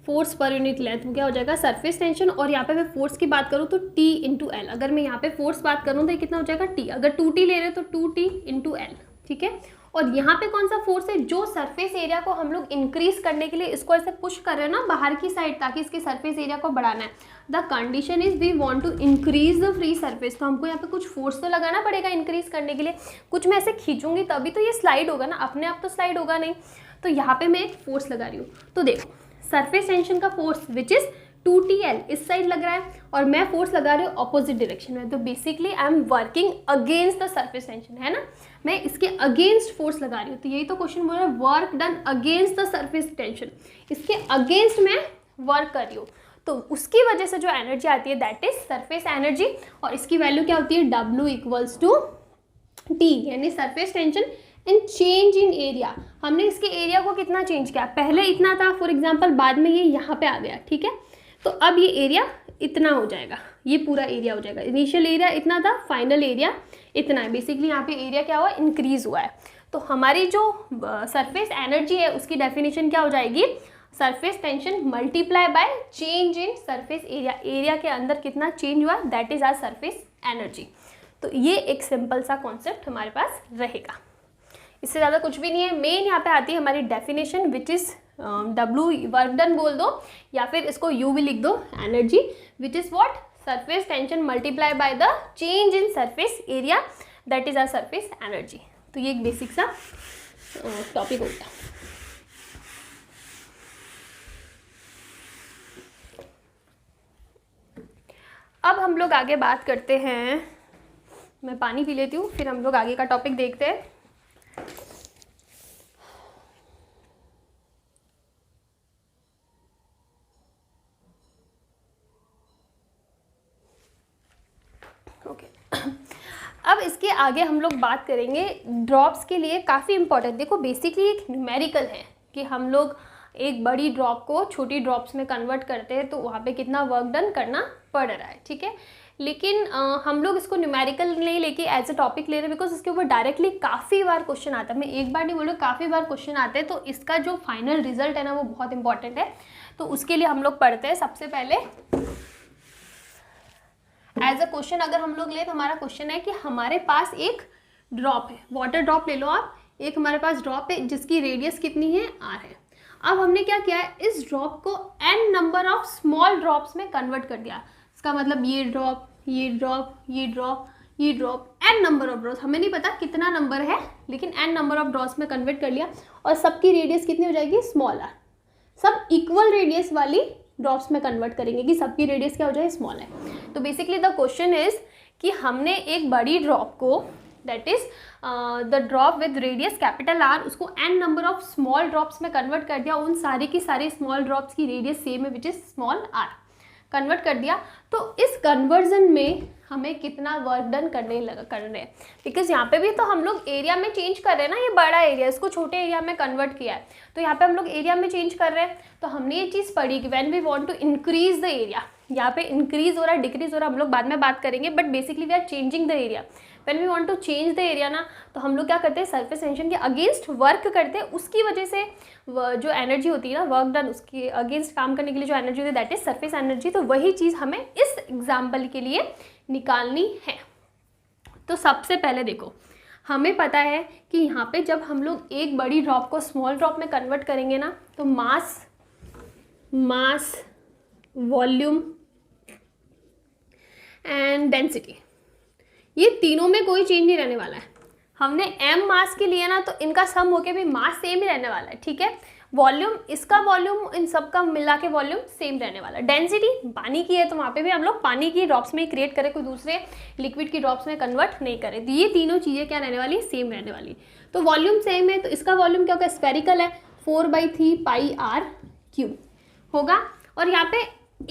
Force per unit length क्या हो जाएगा, सरफेस टेंशन। और यहाँ पे मैं फोर्स की बात करूँ तो T इंटू एल। अगर मैं यहाँ पे फोर्स बात करूँ तो ये कितना हो जाएगा, T। अगर 2T ले रहे हो तो 2T इंटू एल। ठीक है, और यहाँ पे कौन सा फोर्स है, जो सरफेस एरिया को हम लोग इंक्रीज करने के लिए इसको ऐसे पुश कर रहे हैं ना बाहर की साइड, ताकि इसके सरफेस एरिया को बढ़ाना है। The condition is we want to increase the free surface, तो हमको यहाँ पे कुछ फोर्स तो लगाना पड़ेगा इंक्रीज करने के लिए। कुछ मैं ऐसे खींचूंगी तभी तो ये स्लाइड होगा ना, अपने आप तो स्लाइड होगा नहीं। तो यहाँ पे मैं एक फोर्स लगा रही हूँ, तो देखो सरफेस टेंशन का फोर्स विच इज 2TL इस साइड लग रहा है, और मैं फोर्स लगा रही हूँ ऑपोजिट डायरेक्शन में। तो basically I am working against the surface tension, है ना, मैं इसके अगेंस्ट फोर्स लगा रही हूँ। तो यही तो क्वेश्चन बोल रहा है, work done against the surface tension, इसके अगेंस्ट मैं वर्क कर रही हूँ। तो उसकी वजह से जो एनर्जी आती है दैट इज सरफेस एनर्जी, और इसकी वैल्यू क्या होती है, W इक्वल्स टू T, यानी surface tension and change in area. हमने इसके एरिया को कितना चेंज किया, पहले इतना था फॉर एग्जांपल, बाद में ये यहाँ पे आ गया। ठीक है, तो अब ये एरिया इतना हो जाएगा, ये पूरा एरिया हो जाएगा। इनिशियल एरिया इतना था, फाइनल एरिया इतना है। बेसिकली यहाँ पे एरिया क्या हुआ, इंक्रीज हुआ है। तो हमारी जो सरफेस एनर्जी है उसकी डेफिनेशन क्या हो जाएगी, surface tension multiply by change in surface area. Area के अंदर कितना चेंज हुआ, that is our surface energy. तो ये एक सिंपल सा कॉन्सेप्ट हमारे पास रहेगा, इससे ज़्यादा कुछ भी नहीं है। मेन यहाँ पे आती है हमारी definition which is W, work done बोल दो या फिर इसको U भी लिख दो, energy which is what, surface tension multiply by the change in surface area, that is our surface energy. तो ये एक बेसिक सा टॉपिक होता है। अब हम लोग आगे बात करते हैं, मैं पानी पी लेती हूँ, फिर हम लोग आगे का टॉपिक देखते हैं। ओके अब इसके आगे हम लोग बात करेंगे ड्रॉप्स के लिए काफ़ी इंपॉर्टेंट। देखो बेसिकली एक न्यूमेरिकल है कि हम लोग एक बड़ी ड्रॉप को छोटी ड्रॉप्स में कन्वर्ट करते हैं, तो वहाँ पे कितना वर्क डन करना पड़ रहा है। ठीक है, लेकिन हम लोग इसको न्यूमेरिकल नहीं लेके एज ए टॉपिक ले रहे हैं, बिकॉज इसके ऊपर डायरेक्टली काफ़ी बार क्वेश्चन आता है। मैं एक बार नहीं बोल रही, काफ़ी बार क्वेश्चन आते हैं। तो इसका जो फाइनल रिजल्ट है ना वो बहुत इंपॉर्टेंट है। तो उसके लिए हम लोग पढ़ते हैं सबसे पहले एज अ क्वेश्चन। अगर हम लोग ले तो हमारा क्वेश्चन है कि हमारे पास एक ड्रॉप है, वाटर ड्रॉप ले लो आप, एक हमारे पास ड्रॉप है जिसकी रेडियस कितनी है, R है। अब हमने क्या किया है, इस ड्रॉप को n number of small drops में कन्वर्ट कर दिया। इसका मतलब ये ड्रॉप, ये ड्रॉप, ये ड्रॉप, ये drop, n number of drops, हमें नहीं पता कितना नंबर है, लेकिन एन नंबर ऑफ ड्रॉप्स में कन्वर्ट कर लिया, और सबकी रेडियस कितनी हो जाएगी, स्मॉल आर। सब इक्वल रेडियस वाली ड्रॉप्स में कन्वर्ट करेंगे कि सबकी रेडियस क्या हो जाए, स्मॉल है। तो बेसिकली द क्वेश्चन इज कि हमने एक बड़ी ड्रॉप को, that is the drop with radius capital R, उसको an number of small drops में कन्वर्ट कर दिया, उन सारी की सारी स्मॉल ड्रॉप्स की रेडियस सेम है which is small R, convert कर दिया। तो इस कन्वर्जन में हमें कितना वर्क डन कर रहे हैं, बिकॉज यहाँ पे भी तो हम लोग एरिया में चेंज कर रहे हैं ना, ये बड़ा एरिया, इसको छोटे एरिया में कन्वर्ट किया है, तो यहाँ पे हम लोग एरिया में चेंज कर रहे हैं। तो हमने ये चीज़ पढ़ी कि when we want to increase the area, यहाँ पे इंक्रीज हो रहा है, डिक्रीज हो रहा है, हम लोग बाद में बात करेंगे, but basically we are changing the area. When we want to change the area ना, तो हम लोग क्या करते हैं, सरफेस टेंशन के अगेंस्ट वर्क करते हैं, उसकी वजह से जो एनर्जी होती है ना, वर्क डन, उसके अगेंस्ट काम करने के लिए जो एनर्जी होती है, दैट इज सरफेस एनर्जी। तो वही चीज़ हमें इस एग्जाम्पल के लिए निकालनी है। तो सबसे पहले देखो, हमें पता है कि यहाँ पे जब हम लोग एक बड़ी ड्रॉप को स्मॉल ड्रॉप में कन्वर्ट करेंगे ना, तो मास वॉल्यूम एंड डेंसिटी, ये तीनों में कोई चेंज नहीं रहने वाला है। हमने m मास के लिए ना, तो इनका सम होके भी मास सेम ही रहने वाला है, ठीक है। वॉल्यूम, इसका वॉल्यूम, इन सब का मिला के वॉल्यूम सेम रहने वाला है। डेंसिटी पानी की है, तो वहाँ पे भी हम लोग पानी की ड्रॉप्स में ही क्रिएट करें, कोई दूसरे लिक्विड की ड्रॉप्स में कन्वर्ट नहीं करें। तो ये तीनों चीज़ें क्या रहने वाली, सेम रहने वाली। तो वॉल्यूम सेम है, तो इसका वॉल्यूम क्या होगा, स्फेरिकल है, 4/3 पाई आर क्यूब होगा। और यहाँ पे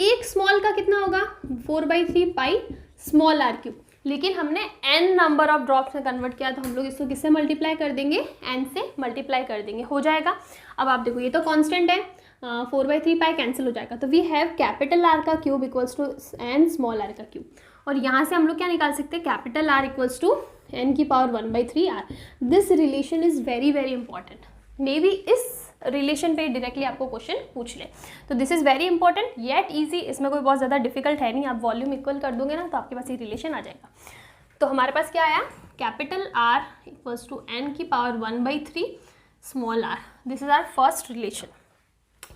एक स्मॉल का कितना होगा, 4/3 पाई स्मॉल आर क्यूब। लेकिन हमने n नंबर ऑफ ड्रॉप्स में कन्वर्ट किया, तो हम लोग इसको किससे मल्टीप्लाई कर देंगे, n से मल्टीप्लाई कर देंगे, हो जाएगा। अब आप देखो, ये तो कांस्टेंट है, 4/3 पाई कैंसिल हो जाएगा, तो वी हैव कैपिटल R का cube equals to n small r का क्यूब। और यहाँ से हम लोग क्या निकाल सकते हैं, capital R equals to n की power 1/3 r। This relation is very very important, maybe इस रिलेशन पे डायरेक्टली आपको क्वेश्चन पूछ ले। तो this is very important yet easy, इसमें कोई बहुत ज़्यादा डिफिकल्ट है नहीं। आप वॉल्यूम इक्वल कर दोगे ना, तो आपके पास ये रिलेशन आ जाएगा। तो हमारे पास क्या आया, capital R equals to n की power 1/3 small r। This is our first relation.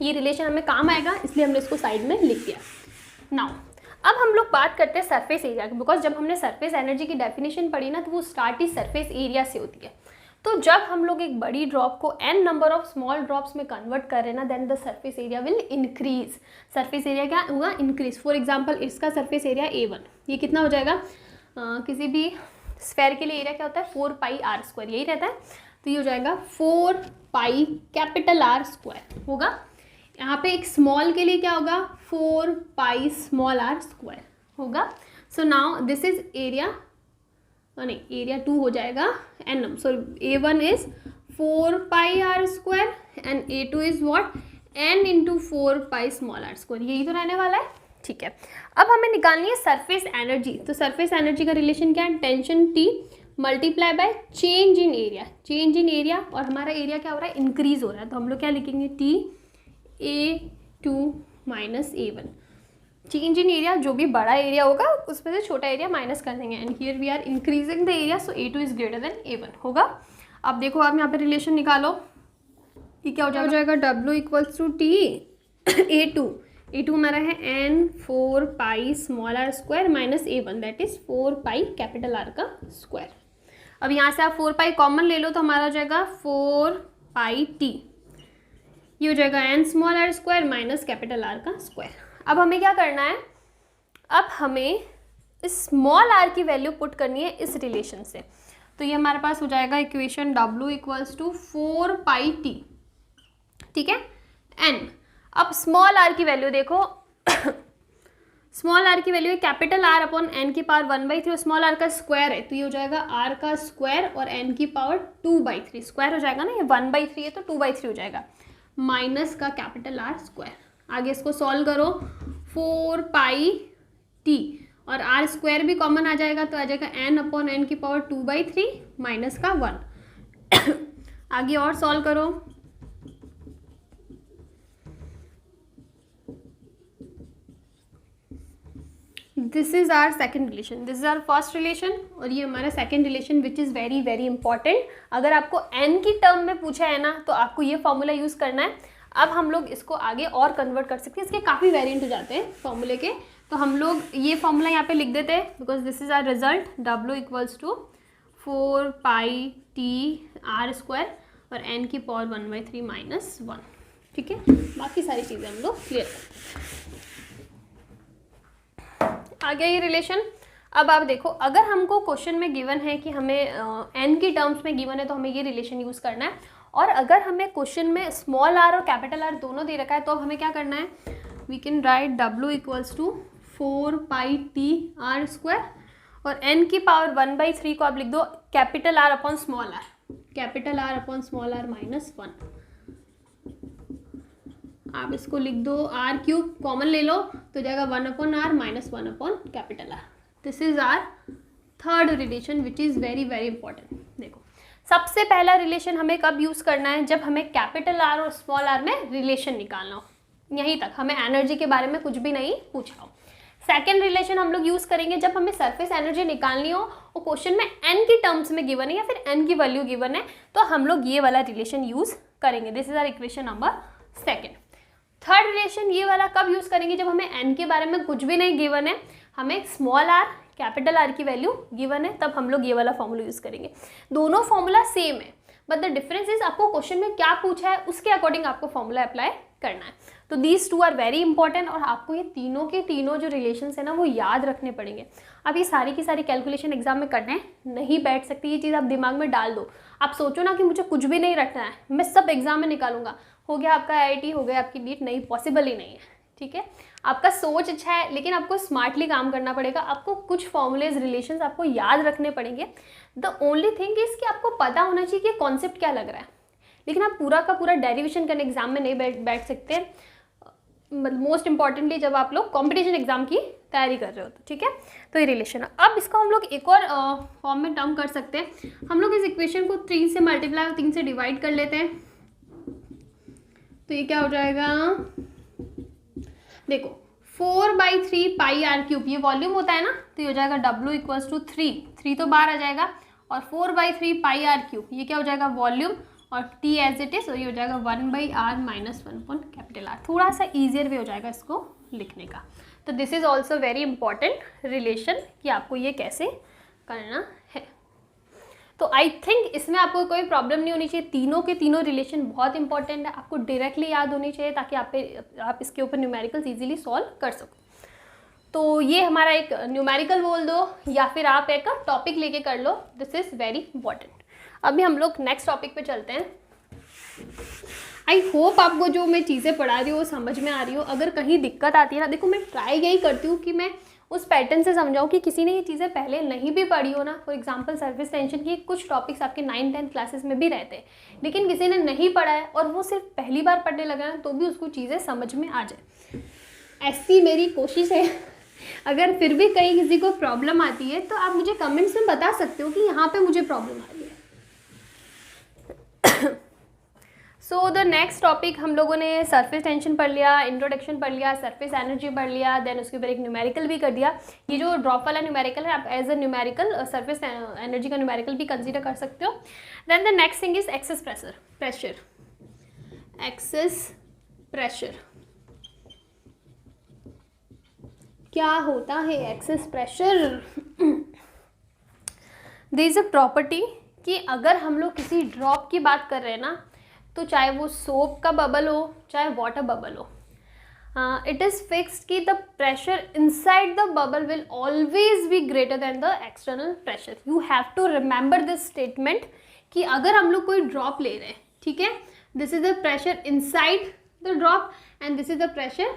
ये रिलेशन हमें काम आएगा, इसलिए हमने इसको साइड में लिख दिया। नाउ अब हम लोग बात करते हैं सरफेस एरिया की, बिकॉज जब हमने सरफेस एनर्जी की डेफिनेशन पढ़ी ना, तो वो स्टार्ट ही सरफेस एरिया से होती है। तो जब हम लोग एक बड़ी ड्रॉप को n number of small drops में कन्वर्ट कर रहे हैं ना, then the surface area will increase. Surface area क्या होगा, इंक्रीज। फॉर एग्जांपल इसका सरफेस एरिया A1, ये कितना हो जाएगा, किसी भी स्फेयर के लिए एरिया क्या होता है, 4 पाई आर स्क्वायर, यही रहता है। तो ये हो जाएगा 4 पाई कैपिटल आर स्क्वायर होगा। यहाँ पे एक स्मॉल के लिए क्या होगा, 4 पाई स्मॉल आर स्क्वायर होगा। So now this is area, नहीं एरिया 2 हो जाएगा n, sorry A1 is 4 pi r square and A2 is what, n into 4 pi small r square, यही तो रहने वाला है, ठीक है। अब हमें निकालनी है सरफेस एनर्जी। तो सरफेस एनर्जी का रिलेशन क्या है, tension T multiply by change in area. Change in area, और हमारा एरिया क्या हो रहा है, इंक्रीज हो रहा है, तो हम लोग क्या लिखेंगे, TA2 minus A1। Change in area, जो भी बड़ा एरिया होगा उसमें से छोटा एरिया माइनस कर देंगे, and here we are increasing the area, so A2 is greater than A1 होगा। अब देखो, आप यहाँ पे रिलेशन निकालो, ये क्या हो जाएगा, W equals to T A2 हमारा है n 4 pi small r square minus A1, that is 4 pi capital R का स्क्वायर। अब यहाँ से आप 4 पाई कॉमन ले लो, तो हमारा हो जाएगा 4 पाई T, ये हो जाएगा n small r square minus capital R का स्क्वायर। अब हमें क्या करना है, अब हमें इस स्मॉल r की वैल्यू पुट करनी है इस रिलेशन से। तो ये हमारे पास हो जाएगा equation W equals to 4 pi T, ठीक है, n। अब स्मॉल r की वैल्यू देखो, स्मॉल r की वैल्यू है कैपिटल R अपॉन n की पावर 1/3, स्मॉल r का स्क्वायर है, तो ये हो जाएगा r का स्क्वायर और n की पावर 2/3, स्क्वायर हो जाएगा ना, ये 1/3 है तो 2/3 हो जाएगा, माइनस का कैपिटल R स्क्वायर। आगे इसको सॉल्व करो, 4 पाई T और R स्क्वायर भी कॉमन आ जाएगा, तो आ जाएगा n अपॉन n की पावर 2/3 माइनस का 1। आगे और सॉल्व करो, this is our second relation, this is our first relation, और ये हमारा second relation which is very very important. अगर आपको n की टर्म में पूछा है ना, तो आपको ये फॉर्मूला यूज़ करना है। अब हम लोग इसको आगे और कन्वर्ट कर सकते हैं, इसके काफ़ी वेरिएंट हो जाते हैं फॉर्मूले के, तो हम लोग ये फॉर्मूला यहाँ पे लिख देते हैं because this is our result, W equals to 4πT r² और n की पावर 1/3 माइनस 1। ठीक है, बाकी सारी चीज़ें हम लोग क्लियर कर। आ गया ये रिलेशन। अब आप देखो, अगर हमको क्वेश्चन में गिवन है कि हमें n की टर्म्स में गिवन है तो हमें ये रिलेशन यूज़ करना है, और अगर हमें क्वेश्चन में स्मॉल r और कैपिटल R दोनों दे रखा है तो अब हमें क्या करना है, we can write W equals to 4πT r² और n की पावर 1/3 को आप लिख दो capital R upon small r, capital R upon small r minus 1। आप इसको लिख दो r³ कॉमन ले लो तो जाएगा 1/r माइनस 1/कैपिटल R। This is our third relation which is very very important. देखो, सबसे पहला रिलेशन हमें कब यूज़ करना है, जब हमें कैपिटल R और स्मॉल r में रिलेशन निकालना हो। यहीं तक, हमें एनर्जी के बारे में कुछ भी नहीं पूछा हो। सेकेंड रिलेशन हम लोग यूज़ करेंगे जब हमें सरफेस एनर्जी निकालनी हो और क्वेश्चन में n की टर्म्स में गिवन है या फिर n की वैल्यू गिवन है, तो हम लोग ये वाला रिलेशन यूज़ करेंगे। This is our equation number second. Third relation ये वाला कब यूज़ करेंगे, जब हमें n के बारे में कुछ भी नहीं गिवन है, हमें स्मॉल r कैपिटल R की वैल्यू गिवन है, तब हम लोग ये वाला फॉर्मूला यूज़ करेंगे। दोनों फॉर्मूला सेम है, बट द डिफरेंस इज आपको क्वेश्चन में क्या पूछा है उसके अकॉर्डिंग आपको फॉर्मूला अप्लाई करना है। तो these two are very important, और आपको ये तीनों के तीनों जो रिलेशंस है ना वो याद रखने पड़ेंगे। अब ये सारी की सारी कैलकुलेशन एग्जाम में करने नहीं बैठ सकती, ये चीज़ आप दिमाग में डाल दो। आप सोचो ना कि मुझे कुछ भी नहीं रखना है, मैं सब एग्जाम में निकालूंगा, हो गया आपका IIT, हो गया आपकी नीट, नहीं, पॉसिबल ही नहीं है। ठीक है, आपका सोच अच्छा है लेकिन आपको स्मार्टली काम करना पड़ेगा। आपको कुछ फॉर्मूलेज रिलेशंस आपको याद रखने पड़ेंगे। द ओनली थिंग इज कि आपको पता होना चाहिए कि कॉन्सेप्ट क्या लग रहा है, लेकिन आप पूरा का पूरा डेरिवेशन करने एग्जाम में नहीं बैठ सकते, मोस्ट इंपॉर्टेंटली जब आप लोग कॉम्पिटिशन एग्जाम की तैयारी कर रहे हो। तो ठीक है, तो ये रिलेशन है। अब इसको हम लोग एक और फॉर्म में टर्म कर सकते हैं। हम लोग इस इक्वेशन को 3 से मल्टीप्लाई और 3 से डिवाइड कर लेते हैं, तो ये क्या हो जाएगा, देखो 4/3 πr³ ये वॉल्यूम होता है ना, तो ये हो जाएगा W इक्वल्स टू 3 तो बाहर आ जाएगा, और 4/3 πr³ ये क्या हो जाएगा, वॉल्यूम, और T एज इट इज, और ये हो जाएगा 1/r माइनस 1/कैपिटल R। थोड़ा सा ईजियर वे हो जाएगा इसको लिखने का। तो this is also very important relation कि आपको ये कैसे करना है। तो आई थिंक इसमें आपको कोई प्रॉब्लम नहीं होनी चाहिए। तीनों के तीनों रिलेशन बहुत इंपॉर्टेंट है, आपको डायरेक्टली याद होनी चाहिए ताकि आप इसके ऊपर न्यूमेरिकल्स इजीली सॉल्व कर सको। तो ये हमारा एक न्यूमेरिकल बोल दो या फिर आप एक टॉपिक लेके कर लो, दिस इज़ वेरी इंपॉर्टेंट। अभी हम लोग नेक्स्ट टॉपिक पे चलते हैं। आई होप आपको जो मैं चीज़ें पढ़ा रही हूँ वो समझ में आ रही हो। अगर कहीं दिक्कत आती है ना, देखो मैं ट्राई यही करती हूँ कि मैं उस पैटर्न से समझाऊँ कि किसी ने ये चीज़ें पहले नहीं भी पढ़ी हो ना। फॉर एग्जांपल सर्फेस टेंशन की कुछ टॉपिक्स आपके 9-10 क्लासेस में भी रहते हैं, लेकिन किसी ने नहीं पढ़ा है और वो सिर्फ पहली बार पढ़ने लगा है, तो भी उसको चीज़ें समझ में आ जाए। ऐसी मेरी कोशिश है। अगर फिर भी कहीं किसी को प्रॉब्लम आती है तो आप मुझे कमेंट्स में बता सकते हो कि यहाँ पे मुझे प्रॉब्लम आ रही है। सो द नेक्स्ट टॉपिक हम लोगों ने सरफेस टेंशन पढ़ लिया, इंट्रोडक्शन पढ़ लिया, सरफेस एनर्जी पढ़ लिया, देन उसके ऊपर एक न्यूमेरिकल भी कर दिया। ये जो ड्रॉप वाला न्यूमेरिकल है आप as a numerical surface energy का न्यूमेरिकल भी कंसीडर कर सकते हो। Then the next thing is excess pressure. Excess pressure क्या होता है? Excess pressure there is a property कि अगर हम लोग किसी ड्रॉप की बात कर रहे हैं ना, तो चाहे वो सोप का बबल हो चाहे वाटर बबल हो, इट इज़ फिक्स्ड कि the pressure inside the bubble will always be greater than the external pressure. You have to remember this statement कि अगर हम लोग कोई ड्रॉप ले रहे हैं, ठीक है, this is the pressure inside the drop and this is the pressure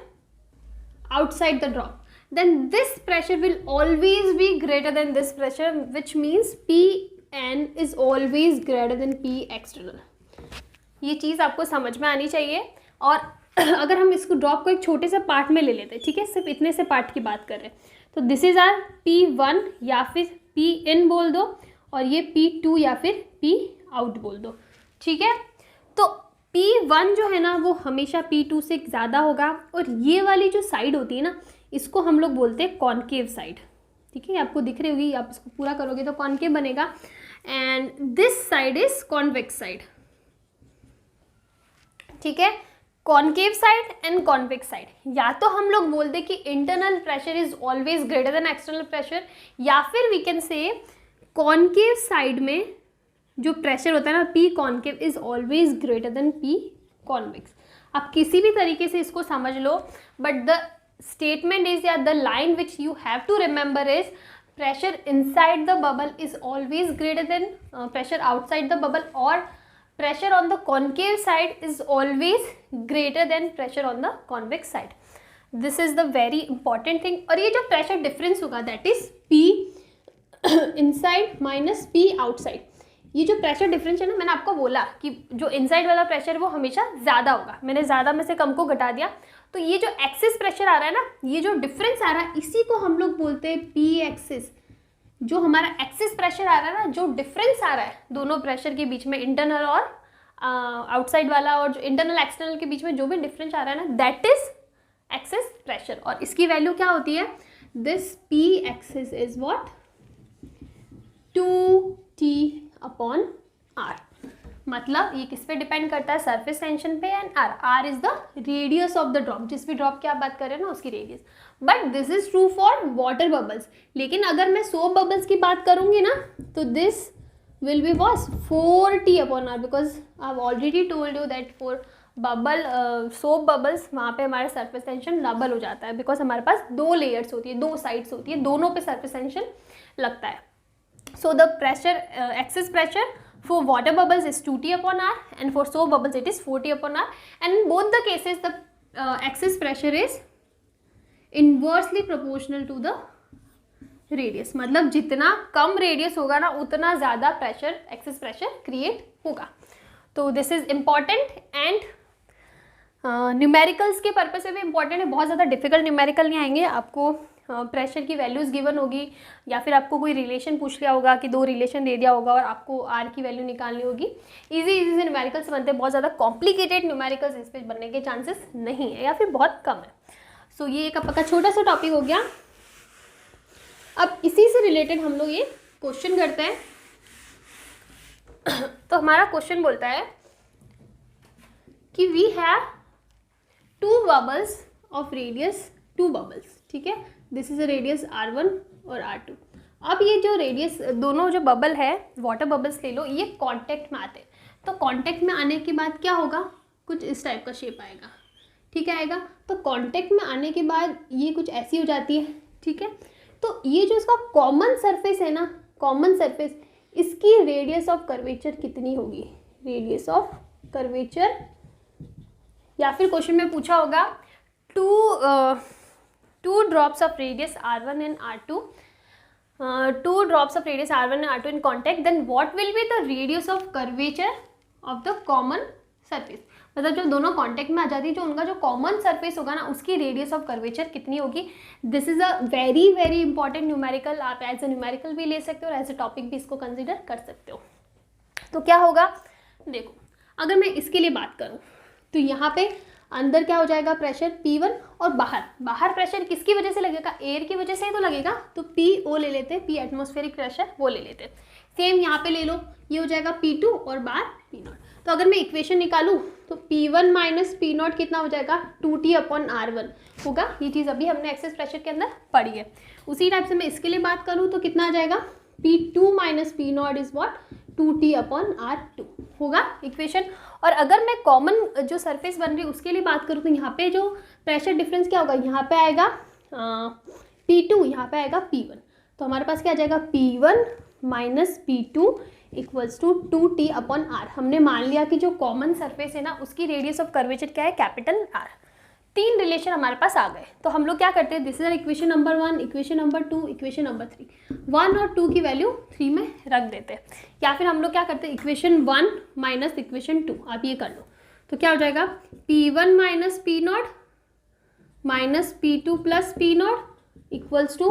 outside the drop, then this pressure will always be greater than this pressure, which means Pn is always greater than P external। ये चीज़ आपको समझ में आनी चाहिए। और अगर हम इसको ड्रॉप को एक छोटे से पार्ट में ले लेते हैं, ठीक है, सिर्फ इतने से पार्ट की बात कर रहे हैं, तो दिस इज आर P1 या फिर Pin बोल दो, और ये P2 या फिर P आउट बोल दो, ठीक है। तो P1 जो है ना वो हमेशा P2 से ज़्यादा होगा, और ये वाली जो साइड होती है ना इसको हम लोग बोलते हैं कॉनकेव साइड, ठीक है, आपको दिख रही होगी, आप इसको पूरा करोगे तो कॉनकेव बनेगा, and this side is convex side, ठीक है। Concave side and convex side, या तो हम लोग बोलते कि internal pressure is always greater than external pressure, या फिर we can say concave side में जो प्रेशर होता है ना P concave is always greater than P convex. आप किसी भी तरीके से इसको समझ लो, बट द स्टेटमेंट इज या the line which you have to remember is pressure inside the bubble is always greater than pressure outside the bubble, or pressure on the concave side is always greater than pressure on the convex side. This is the very important thing. और ये जो pressure difference होगा that is P inside minus P outside. ये जो pressure difference है ना, मैंने आपको बोला कि जो इनसाइड वाला प्रेशर वो हमेशा ज़्यादा होगा, मैंने ज़्यादा में से कम को घटा दिया, तो ये जो एक्सिस प्रेशर आ रहा है ना, ये जो डिफरेंस आ रहा है, इसी को हम लोग बोलते हैं पी एक्सिस। जो हमारा एक्सिस प्रेशर आ रहा है ना, जो डिफरेंस आ रहा है दोनों प्रेशर के बीच में, इंटरनल और आउटसाइड वाला, और जो इंटरनल एक्सटर्नल के बीच में जो भी डिफरेंस आ रहा है ना, दैट इज एक्सिस प्रेशर। और इसकी वैल्यू क्या होती है, this P axis is what, 2T upon R। मतलब ये किस पे डिपेंड करता है, सरफेस टेंशन पे, and R is the radius of the drop, जिस भी ड्रॉप की आप बात कर रहे हो ना उसकी radius. But this is true for water bubbles. लेकिन अगर मैं सोप बबल्स की बात करूंगी ना, तो this will be was 4T upon R, because I have already told you that for bubble soap bubbles वहाँ पे हमारा सरफेस टेंशन डबल हो जाता है, बिकॉज हमारे पास 2 लेयर्स होती है, 2 साइड्स होती है, दोनों पे सरफेस टेंशन लगता है। So the pressure, excess pressure for water bubbles is 2T upon R, and for soap bubbles it is 4T upon R, and in both the cases the excess pressure is inversely proportional to the radius। मतलब जितना कम radius होगा ना, उतना ज़्यादा pressure, excess pressure create होगा। तो this is important, and numericals के purpose से भी इम्पॉर्टेंट है। बहुत ज़्यादा डिफिकल्ट न्यूमेरिकल नहीं आएंगे आपको, प्रेशर की वैल्यूज़ गिवन होगी, या फिर आपको कोई रिलेशन पूछ लिया होगा कि 2 रिलेशन दे दिया होगा और आपको आर की वैल्यू निकालनी होगी। इजी से न्यूमेरिकल्स बनते हैं, बहुत ज़्यादा कॉम्प्लिकेटेड न्यूमेरिकल्स इस पे बनने के चांसेस नहीं है, या फिर बहुत कम है। सो ये एक आपका छोटा सा टॉपिक हो गया। अब इसी से रिलेटेड हम लोग ये क्वेश्चन करते हैं। तो हमारा क्वेश्चन बोलता है कि we have 2 bubbles of radius 2 bubbles, ठीक है, this is a radius R1 और R2। अब ये जो रेडियस, दोनों जो बबल है, वाटर बबल्स ले लो, ये कांटेक्ट में आते हैं। तो कांटेक्ट में आने के बाद क्या होगा, कुछ इस टाइप का शेप आएगा, ठीक है, आएगा। तो कांटेक्ट में आने के बाद ये कुछ ऐसी हो जाती है, ठीक है। तो ये जो इसका कॉमन सरफेस है ना, कॉमन सरफेस, इसकी रेडियस ऑफ कर्वेचर कितनी होगी, रेडियस ऑफ कर्वेचर, या फिर क्वेश्चन में पूछा होगा two drops of radius R1 and R2, 2 drops of radius R1 and R2 in contact, then what will be the radius of curvature of the common surface। मतलब जब दोनों contact में आ जाती है, जो उनका जो कॉमन सरफेस होगा ना, उसकी रेडियस ऑफ कर्वेचर कितनी होगी। This is a very very important numerical, आप एज ए न्यूमेरिकल भी ले सकते हो और एज ए टॉपिक भी इसको कंसिडर कर सकते हो। तो क्या होगा, देखो अगर मैं इसके लिए बात करूँ तो यहाँ पे अंदर क्या हो जाएगा, प्रेशर P1, और बाहर प्रेशर किसकी वजह से लगेगा, एयर की वजह से ही तो लगेगा, तो PO ले लेते हैं, P एटमॉस्फेरिक प्रेशर, वो ले लेते हैं। सेम यहाँ पे ले लो, ये हो जाएगा P2 और बाहर P0। तो अगर मैं इक्वेशन निकालूँ तो P1 माइनस P0 कितना हो जाएगा, 2T अपॉन R1 होगा। ये चीज़ अभी हमने एक्सेस प्रेशर के अंदर पढ़ी है। उसी टाइप से मैं इसके लिए बात करूँ तो कितना आ जाएगा, P2 minus P0 is what, 2T upon R2 होगा इक्वेशन। और अगर मैं कॉमन जो सरफेस बन रही है उसके लिए बात करूँ तो यहाँ पे जो प्रेशर डिफरेंस क्या होगा, यहाँ पे आएगा P2, यहाँ पे आएगा P1। तो हमारे पास क्या आ जाएगा, P1 minus P2 equals to 2T upon R। हमने मान लिया कि जो कॉमन सरफेस है ना, उसकी रेडियस ऑफ कर्वेचर क्या है, कैपिटल R। 3 रिलेशन हमारे पास आ गए। तो हम लोग क्या करते हैं, this is equation number 1, equation number 2, equation number 3। 1 और 2 की वैल्यू 3 में रख देते हैं, या फिर हम लोग क्या करते हैं, इक्वेशन 1 माइनस इक्वेशन 2, आप ये कर लो। तो क्या हो जाएगा, P1 minus P0 minus P2 plus P0 equals to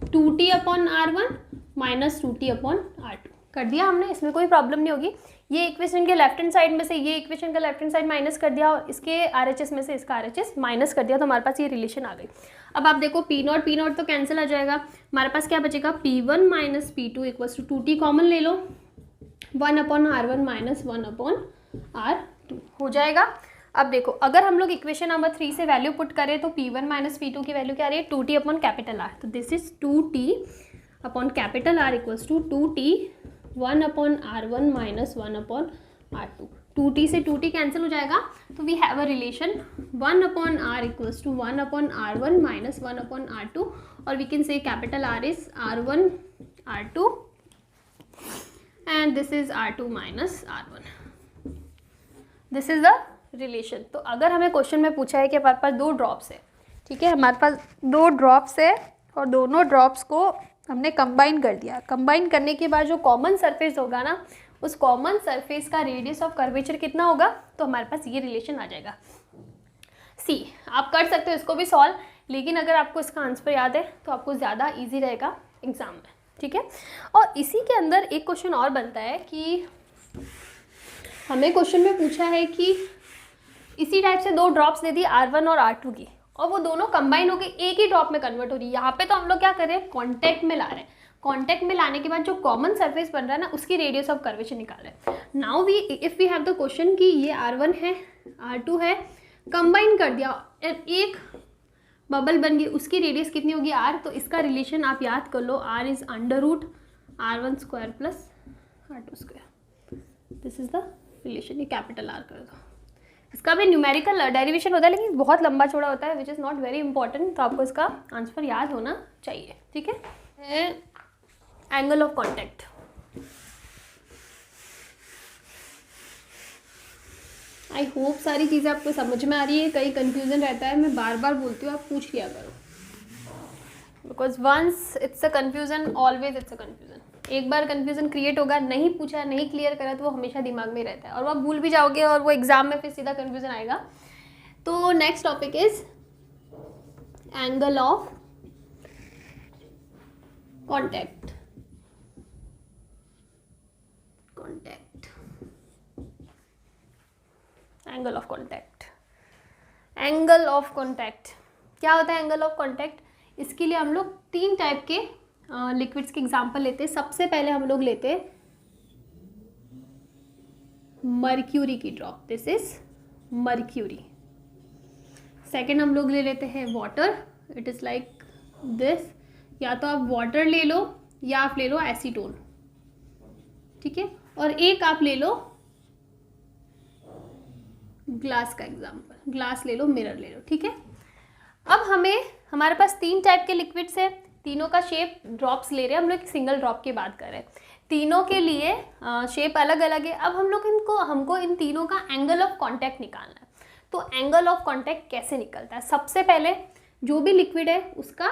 2T upon R1 minus 2T upon R2। कर दिया हमने, इसमें कोई प्रॉब्लम नहीं होगी। ये इक्वेशन के लेफ्ट हैंड साइड में से ये इक्वेशन का लेफ्ट हैंड साइड माइनस कर दिया, और इसके RHS में से इसका RHS माइनस कर दिया, तो हमारे पास ये रिलेशन आ गई। अब आप देखो P0 तो कैंसिल आ जाएगा, हमारे पास क्या बचेगा, P1 minus P2 equals to 2T common ले लो, 1 upon R1 minus 1 upon R2 हो जाएगा। अब देखो, अगर हम लोग इक्वेशन नंबर 3 से वैल्यू पुट करें तो P1 माइनस P2 की वैल्यू क्या आ रही है, 2t अपॉन कैपिटल R। तो this is 2t upon capital R equals to 2t 1 upon R1 minus 1 upon R2। 2t से 2t कैंसिल हो जाएगा, तो we have a relation 1 upon R equals to 1 upon R1 minus 1 upon R2, और we can say capital R is R1 R2 and this is R2 minus R1। This is the relation. तो अगर हमें question में पूछा है कि हमारे पास 2 drops है, ठीक है, हमारे पास 2 ड्रॉप्स है और दोनों ड्रॉप्स को हमने कंबाइन कर दिया। कंबाइन करने के बाद जो कॉमन सरफेस होगा ना, उस कॉमन सरफेस का रेडियस ऑफ कर्वेचर कितना होगा, तो हमारे पास ये रिलेशन आ जाएगा। सी, आप कर सकते हो इसको भी सॉल्व, लेकिन अगर आपको इसका आंसर याद है तो आपको ज़्यादा ईजी रहेगा एग्जाम में, ठीक है। और इसी के अंदर एक क्वेश्चन और बनता है कि हमें क्वेश्चन में पूछा है कि इसी टाइप से 2 ड्रॉप्स दे दी R1 और R2 की, और वो दोनों कंबाइन होकर एक ही ड्रॉप में कन्वर्ट हो रही है। यहाँ पे तो हम लोग क्या कर रहे हैं, कॉन्टैक्ट में ला रहे हैं। कॉन्टैक्ट में लाने के बाद जो कॉमन सरफेस बन रहा है ना, उसकी रेडियस ऑफ कर्वेचर निकाल रहे हैं। Now we if we have the question कि ये R1 है, R2 है, कंबाइन कर दिया, एक बबल बन गई, उसकी रेडियस कितनी होगी R। तो इसका रिलेशन आप याद कर लो, R is under root R1 square plus R2 square. This is the relation. ये कैपिटल R कर दो। इसका भी न्यूमेरिकल डेरिवेशन होता है, लेकिन बहुत लंबा चौड़ा होता है, which is not very important. तो आपको इसका आंसर याद होना चाहिए, ठीक है। Angle of contact, I hope सारी चीज़ें आपको समझ में आ रही है। कहीं कंफ्यूजन रहता है, मैं बार बार बोलती हूँ, आप पूछ लिया करो, because once it's a confusion always it's a confusion. एक बार कंफ्यूजन क्रिएट होगा, नहीं पूछा, नहीं क्लियर करा, तो वो हमेशा दिमाग में रहता है और वो आप भूल भी जाओगे और वो एग्जाम में फिर सीधा कंफ्यूजन आएगा। तो next topic is angle of contact. Angle of contact, angle of contact क्या होता है? एंगल ऑफ कॉन्टैक्ट, इसके लिए हम लोग 3 टाइप के लिक्विड्स के एग्जांपल लेते हैं। सबसे पहले हम लोग लेते हैं मर्क्यूरी की drop, this is mercury. Second हम लोग ले लेते हैं water, it is like this. या तो आप वाटर ले लो या आप ले लो एसीटोन, ठीक है। और एक आप ले लो ग्लास का एग्जांपल, ग्लास ले लो, मिरर ले लो, ठीक है। अब हमारे पास 3 टाइप के लिक्विड्स है, तीनों का शेप ड्रॉप्स ले रहे हैं हम लोग, सिंगल ड्रॉप की बात कर रहे हैं। तीनों के लिए शेप अलग अलग है। अब हमको इन तीनों का एंगल ऑफ कांटेक्ट निकालना है। तो एंगल ऑफ कांटेक्ट कैसे निकलता है? सबसे पहले जो भी लिक्विड है उसका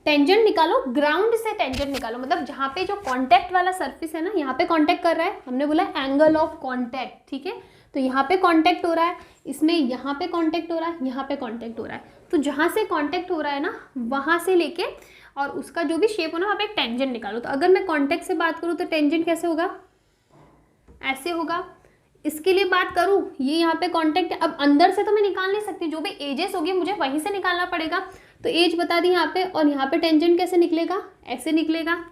टेंजेंट निकालो, ग्राउंड से टेंजेंट निकालो, मतलब जहाँ पे जो कांटेक्ट वाला सरफेस है ना, यहाँ पे कांटेक्ट कर रहा है, हमने बोला एंगल ऑफ कांटेक्ट, ठीक है। तो यहाँ पे कांटेक्ट हो रहा है, इसमें यहाँ पे कांटेक्ट हो रहा है, यहाँ पे कांटेक्ट हो रहा है। तो जहाँ से कांटेक्ट हो रहा है ना, वहाँ से लेके और उसका जो भी शेप हो ना, वहाँ पे एक टेंजेंट निकालो। तो अगर मैं कांटेक्ट से बात करूँ तो टेंजेंट कैसे होगा? ऐसे होगा। इसके लिए बात करूँ, ये यहाँ पे कांटेक्ट है। अब अंदर से तो मैं निकाल नहीं सकती, जो भी एजेस होगी मुझे वहीं से निकालना पड़ेगा। तो एज बता दी यहाँ पे, और यहाँ पे टेंजेंट कैसे निकलेगा? ऐसे निकलेगा,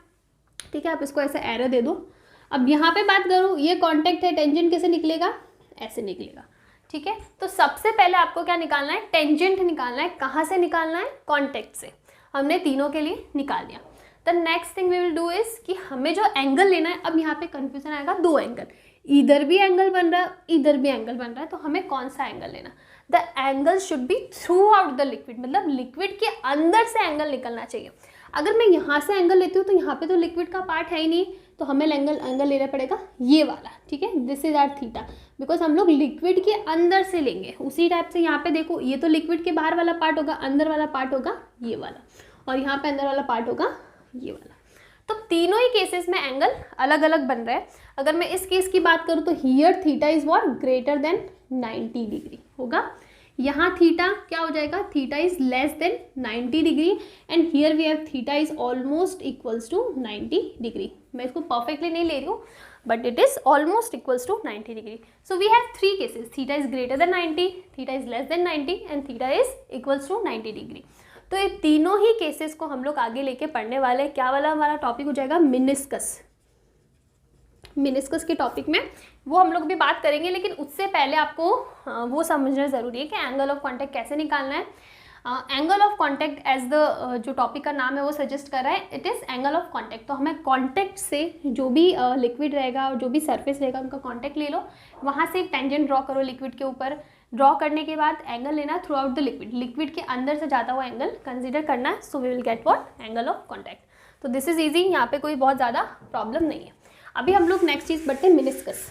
ठीक है। आप इसको ऐसे एरो दे दो। अब यहाँ पे बात करूँ, ये कांटेक्ट है, टेंजेंट कैसे निकलेगा? ऐसे निकलेगा, ठीक है। तो सबसे पहले आपको क्या निकालना है? टेंजेंट निकालना है। कहाँ से निकालना है? कांटेक्ट से। हमने तीनों के लिए निकाल दिया। The next thing we will do is कि हमें जो एंगल लेना है, अब यहाँ पे कंफ्यूजन आएगा, 2 एंगल, इधर भी एंगल बन रहा है, इधर भी एंगल बन रहा है। तो हमें कौन सा एंगल लेना? The angle should be through out the liquid, मतलब लिक्विड के अंदर से एंगल निकलना चाहिए। अगर मैं यहाँ से एंगल लेती हूँ तो यहाँ पे तो लिक्विड का पार्ट है ही नहीं, तो हमें एंगल लेना पड़ेगा ये वाला, ठीक है। This is our theta, because हम लोग लिक्विड के अंदर से लेंगे। उसी टाइप से यहाँ पे देखो, ये तो लिक्विड के बाहर वाला पार्ट होगा, अंदर वाला पार्ट होगा ये वाला, और यहाँ पे अंदर वाला पार्ट होगा ये वाला। तो तीनों ही केसेस में एंगल अलग अलग बन रहा है। अगर मैं इस केस की बात करूँ तो here theta is what? Greater than 90 degree होगा। यहाँ थीटा क्या हो जाएगा? Theta is less than 90 degree, and here we have theta is almost equals to 90 degree. मैं इसको परफेक्टली नहीं ले रही हूँ, but it is almost equals to 90 degree. So we have 3 cases, theta is greater than 90, theta is less than 90, and theta is equals to 90 degree. तो ये तीनों ही cases को हम लोग आगे लेके पढ़ने वाले हैं। क्या वाला हमारा टॉपिक हो जाएगा? मिनिस्कस। मिनिस्कस के टॉपिक में, वो हम लोग भी बात करेंगे, लेकिन उससे पहले आपको वो समझना ज़रूरी है कि एंगल ऑफ कांटेक्ट कैसे निकालना है। Angle of contact as the जो टॉपिक का नाम है वो सजेस्ट कर रहा है, it is angle of contact. तो हमें कांटेक्ट से जो भी लिक्विड रहेगा और जो भी सरफेस रहेगा उनका कांटेक्ट ले लो, वहाँ से एक टेंजेंट ड्रॉ करो लिक्विड के ऊपर। ड्रॉ करने के बाद एंगल लेना throughout the liquid, liquid के अंदर से जाता हुआ एंगल कंसिडर करना है। So we will get what, angle of contact. तो दिस इज ईजी, यहाँ पे कोई बहुत ज़्यादा प्रॉब्लम नहीं है। अभी हम लोग नेक्स्ट चीज़ बढ़ते हैं, मिनिस्कस।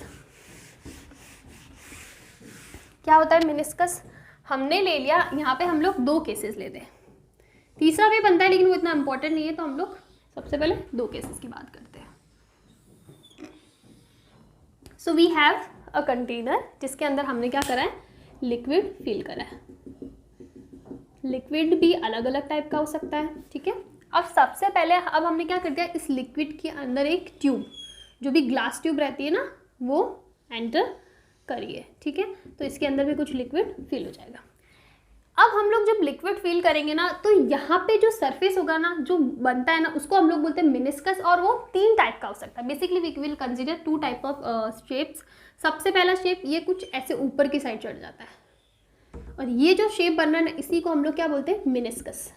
क्या होता है मिनिस्कस? हमने ले लिया, यहाँ पे हम लोग 2 केसेस लेते हैं, तीसरा भी बनता है लेकिन वो इतना इंपॉर्टेंट नहीं है, तो हम लोग सबसे पहले 2 केसेस की बात करते हैं। So we have a container जिसके अंदर हमने क्या करा है, लिक्विड फिल करा है। लिक्विड भी अलग अलग टाइप का हो सकता है, ठीक है। अब सबसे पहले अब हमने क्या कर दिया, इस लिक्विड के अंदर एक ट्यूब, जो भी ग्लास ट्यूब रहती है ना, वो एंटर करिए, ठीक है। तो इसके अंदर भी कुछ लिक्विड फिल हो जाएगा। अब हम लोग जब लिक्विड फिल करेंगे ना, तो यहाँ पे जो सरफेस होगा ना, जो बनता है ना, उसको हम लोग बोलते हैं मिनिस्कस, और वो 3 टाइप का हो सकता है। Basically we will consider 2 type of shapes. सबसे पहला शेप ये कुछ ऐसे ऊपर की साइड चढ़ जाता है, और ये जो शेप बन रहा है ना, इसी को हम लोग क्या बोलते हैं, मिनिस्कस।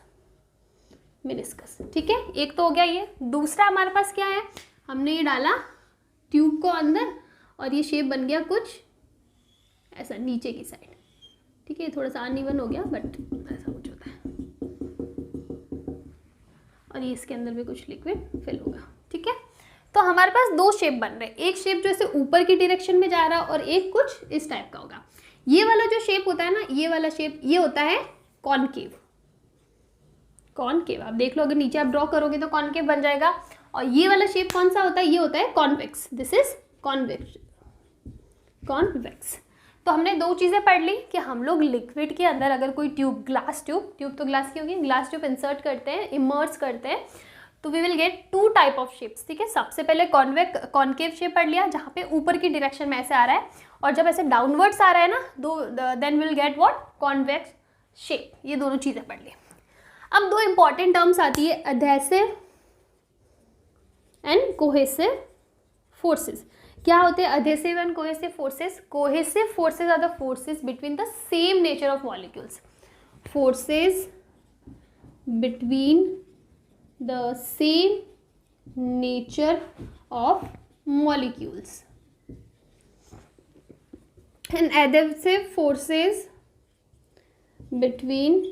मिनिस्कस, ठीक है। एक तो हो गया ये। दूसरा हमारे पास क्या है, हमने ये डाला ट्यूब को अंदर और ये शेप बन गया कुछ ऐसा नीचे की साइड, ठीक है। थोड़ा सा अनइवन हो गया बट ऐसा कुछ होता है, और ये इसके अंदर भी कुछ लिक्विड फिल होगा, ठीक है। तो हमारे पास 2 शेप बन रहे हैं, एक शेप जो ऐसे ऊपर की डायरेक्शन में जा रहा है और एक कुछ इस टाइप का होगा। ये वाला जो शेप होता है ना, ये वाला शेप, ये होता है कॉनकेव। कॉनकेव आप देख लो, अगर नीचे आप ड्रॉ करोगे तो कॉनकेव बन जाएगा। और ये वाला शेप कौन सा होता है, ये होता है convex. This is convex, convex. तो हमने 2 चीज़ें पढ़ ली कि हम लोग लिक्विड के अंदर अगर कोई ट्यूब, ग्लास ट्यूब, ट्यूब तो ग्लास की होगी, ग्लास ट्यूब इंसर्ट करते हैं, इमर्स करते हैं, तो we will get 2 type of shapes, ठीक है। सबसे पहले कॉनकेव शेप पढ़ लिया, जहाँ पे ऊपर की डायरेक्शन में ऐसे आ रहा है, और जब ऐसे डाउनवर्ड्स आ रहा है ना, then will get what, convex shape. ये दोनों चीज़ें पढ़ ली। अब 2 इंपॉर्टेंट टर्म्स आती है, एडहेसिव एंड कोहेसिव फोर्सेस। क्या होते हैं adhesive and cohesive forces? Cohesive forces are the forces between the same nature of molecules. Forces between the same nature of molecules. And adhesive forces between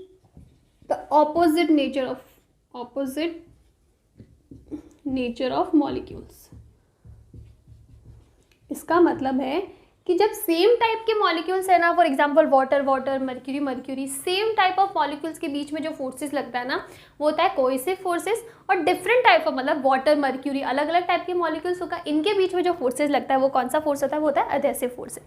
the opposite nature of molecules। इसका मतलब है कि जब same type के molecules है ना, for example water water, mercury mercury, same type of molecules के बीच में जो फोर्सेस लगता है ना, वो होता है कोहेसिव फोर्सेस। और डिफरेंट टाइप ऑफ, मतलब वाटर मर्क्यूरी, अलग अलग टाइप के मॉलिक्यूल्स होगा, इनके बीच में जो फोर्सेस लगता है वो कौन सा फोर्स होता है, वो होता है एडहेसिव फोर्स।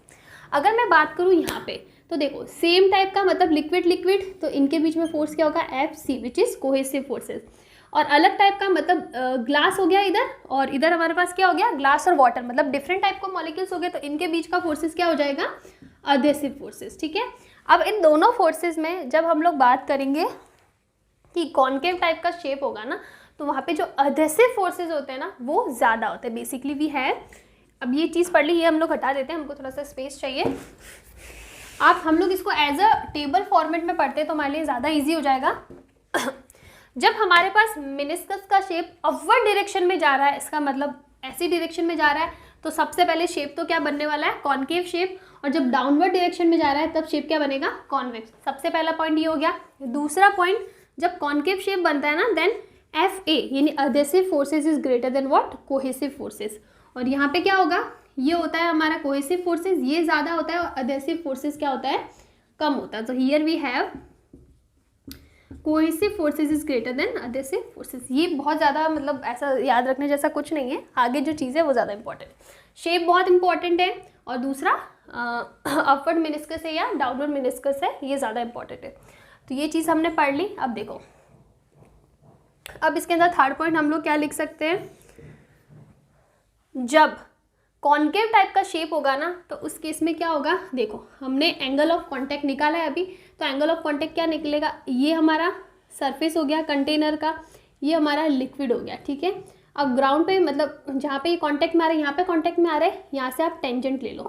अगर मैं बात करूँ यहाँ पे, तो देखो सेम टाइप का मतलब लिक्विड लिक्विड, तो इनके बीच में फोर्स क्या होगा, FC, which is cohesive forces. और अलग टाइप का मतलब ग्लास हो गया इधर, और इधर हमारे पास क्या हो गया, ग्लास और वाटर, मतलब डिफरेंट टाइप के मॉलिक्यूल्स हो गए, तो इनके बीच का फोर्सेस क्या हो जाएगा, एडहेसिव फोर्सेस, ठीक है। अब इन दोनों फोर्सेस में जब हम लोग बात करेंगे कि कॉनकेव टाइप का शेप होगा ना, तो वहाँ पे जो एडहेसिव फोर्सेस होते हैं ना, वो ज़्यादा होते हैं। बेसिकली वी है, अब ये चीज़ पढ़ ली, ये हम लोग हटा देते हैं, हमको थोड़ा सा स्पेस चाहिए। हम लोग इसको एज अ टेबल फॉर्मेट में पढ़ते हैं तो हमारे लिए ज़्यादा ईजी हो जाएगा। जब हमारे पास मिनिस्कस का शेप अपवर्ड डायरेक्शन में जा रहा है, इसका मतलब ऐसी डायरेक्शन में जा रहा है, तो सबसे पहले शेप तो क्या बनने वाला है, कॉनकेव शेप। और जब डाउनवर्ड डायरेक्शन में जा रहा है तब शेप क्या बनेगा, कॉन्वेक्स। सबसे पहला पॉइंट ये हो गया। दूसरा पॉइंट, जब कॉनकेव शेप बनता है ना, देन FA यानी adhesive forces is greater then what, cohesive forces. और यहाँ पे क्या होगा, ये होता है हमारा कोहेसिव फोर्सेस, ये ज़्यादा होता है, और एडहेसिव फोर्सेस क्या होता है, कम होता है। तो here we have cohesive forces is greater than adhesive forces. ये बहुत ज़्यादा, मतलब ऐसा याद रखने जैसा कुछ नहीं है, आगे जो चीज़ है वो ज़्यादा इंपॉर्टेंट है। शेप बहुत इंपॉर्टेंट है, और दूसरा अपवर्ड मिनिस्कस है या डाउनवर्ड मिनिस्कस है, ये ज़्यादा इंपॉर्टेंट है। तो ये चीज़ हमने पढ़ ली। अब देखो, अब इसके अंदर थर्ड पॉइंट हम लोग क्या लिख सकते हैं, जब कॉनकेव टाइप का शेप होगा ना, तो उस केस में क्या होगा, देखो हमने एंगल ऑफ कांटेक्ट निकाला है अभी, तो एंगल ऑफ कांटेक्ट क्या निकलेगा, ये हमारा सरफेस हो गया कंटेनर का, ये हमारा लिक्विड हो गया, ठीक है। अब ग्राउंड पे मतलब जहाँ पे ये कॉन्टैक्ट में आ रहा है, यहाँ पे कॉन्टैक्ट में आ रहा है, यहाँ से आप टेंजेंट ले लो,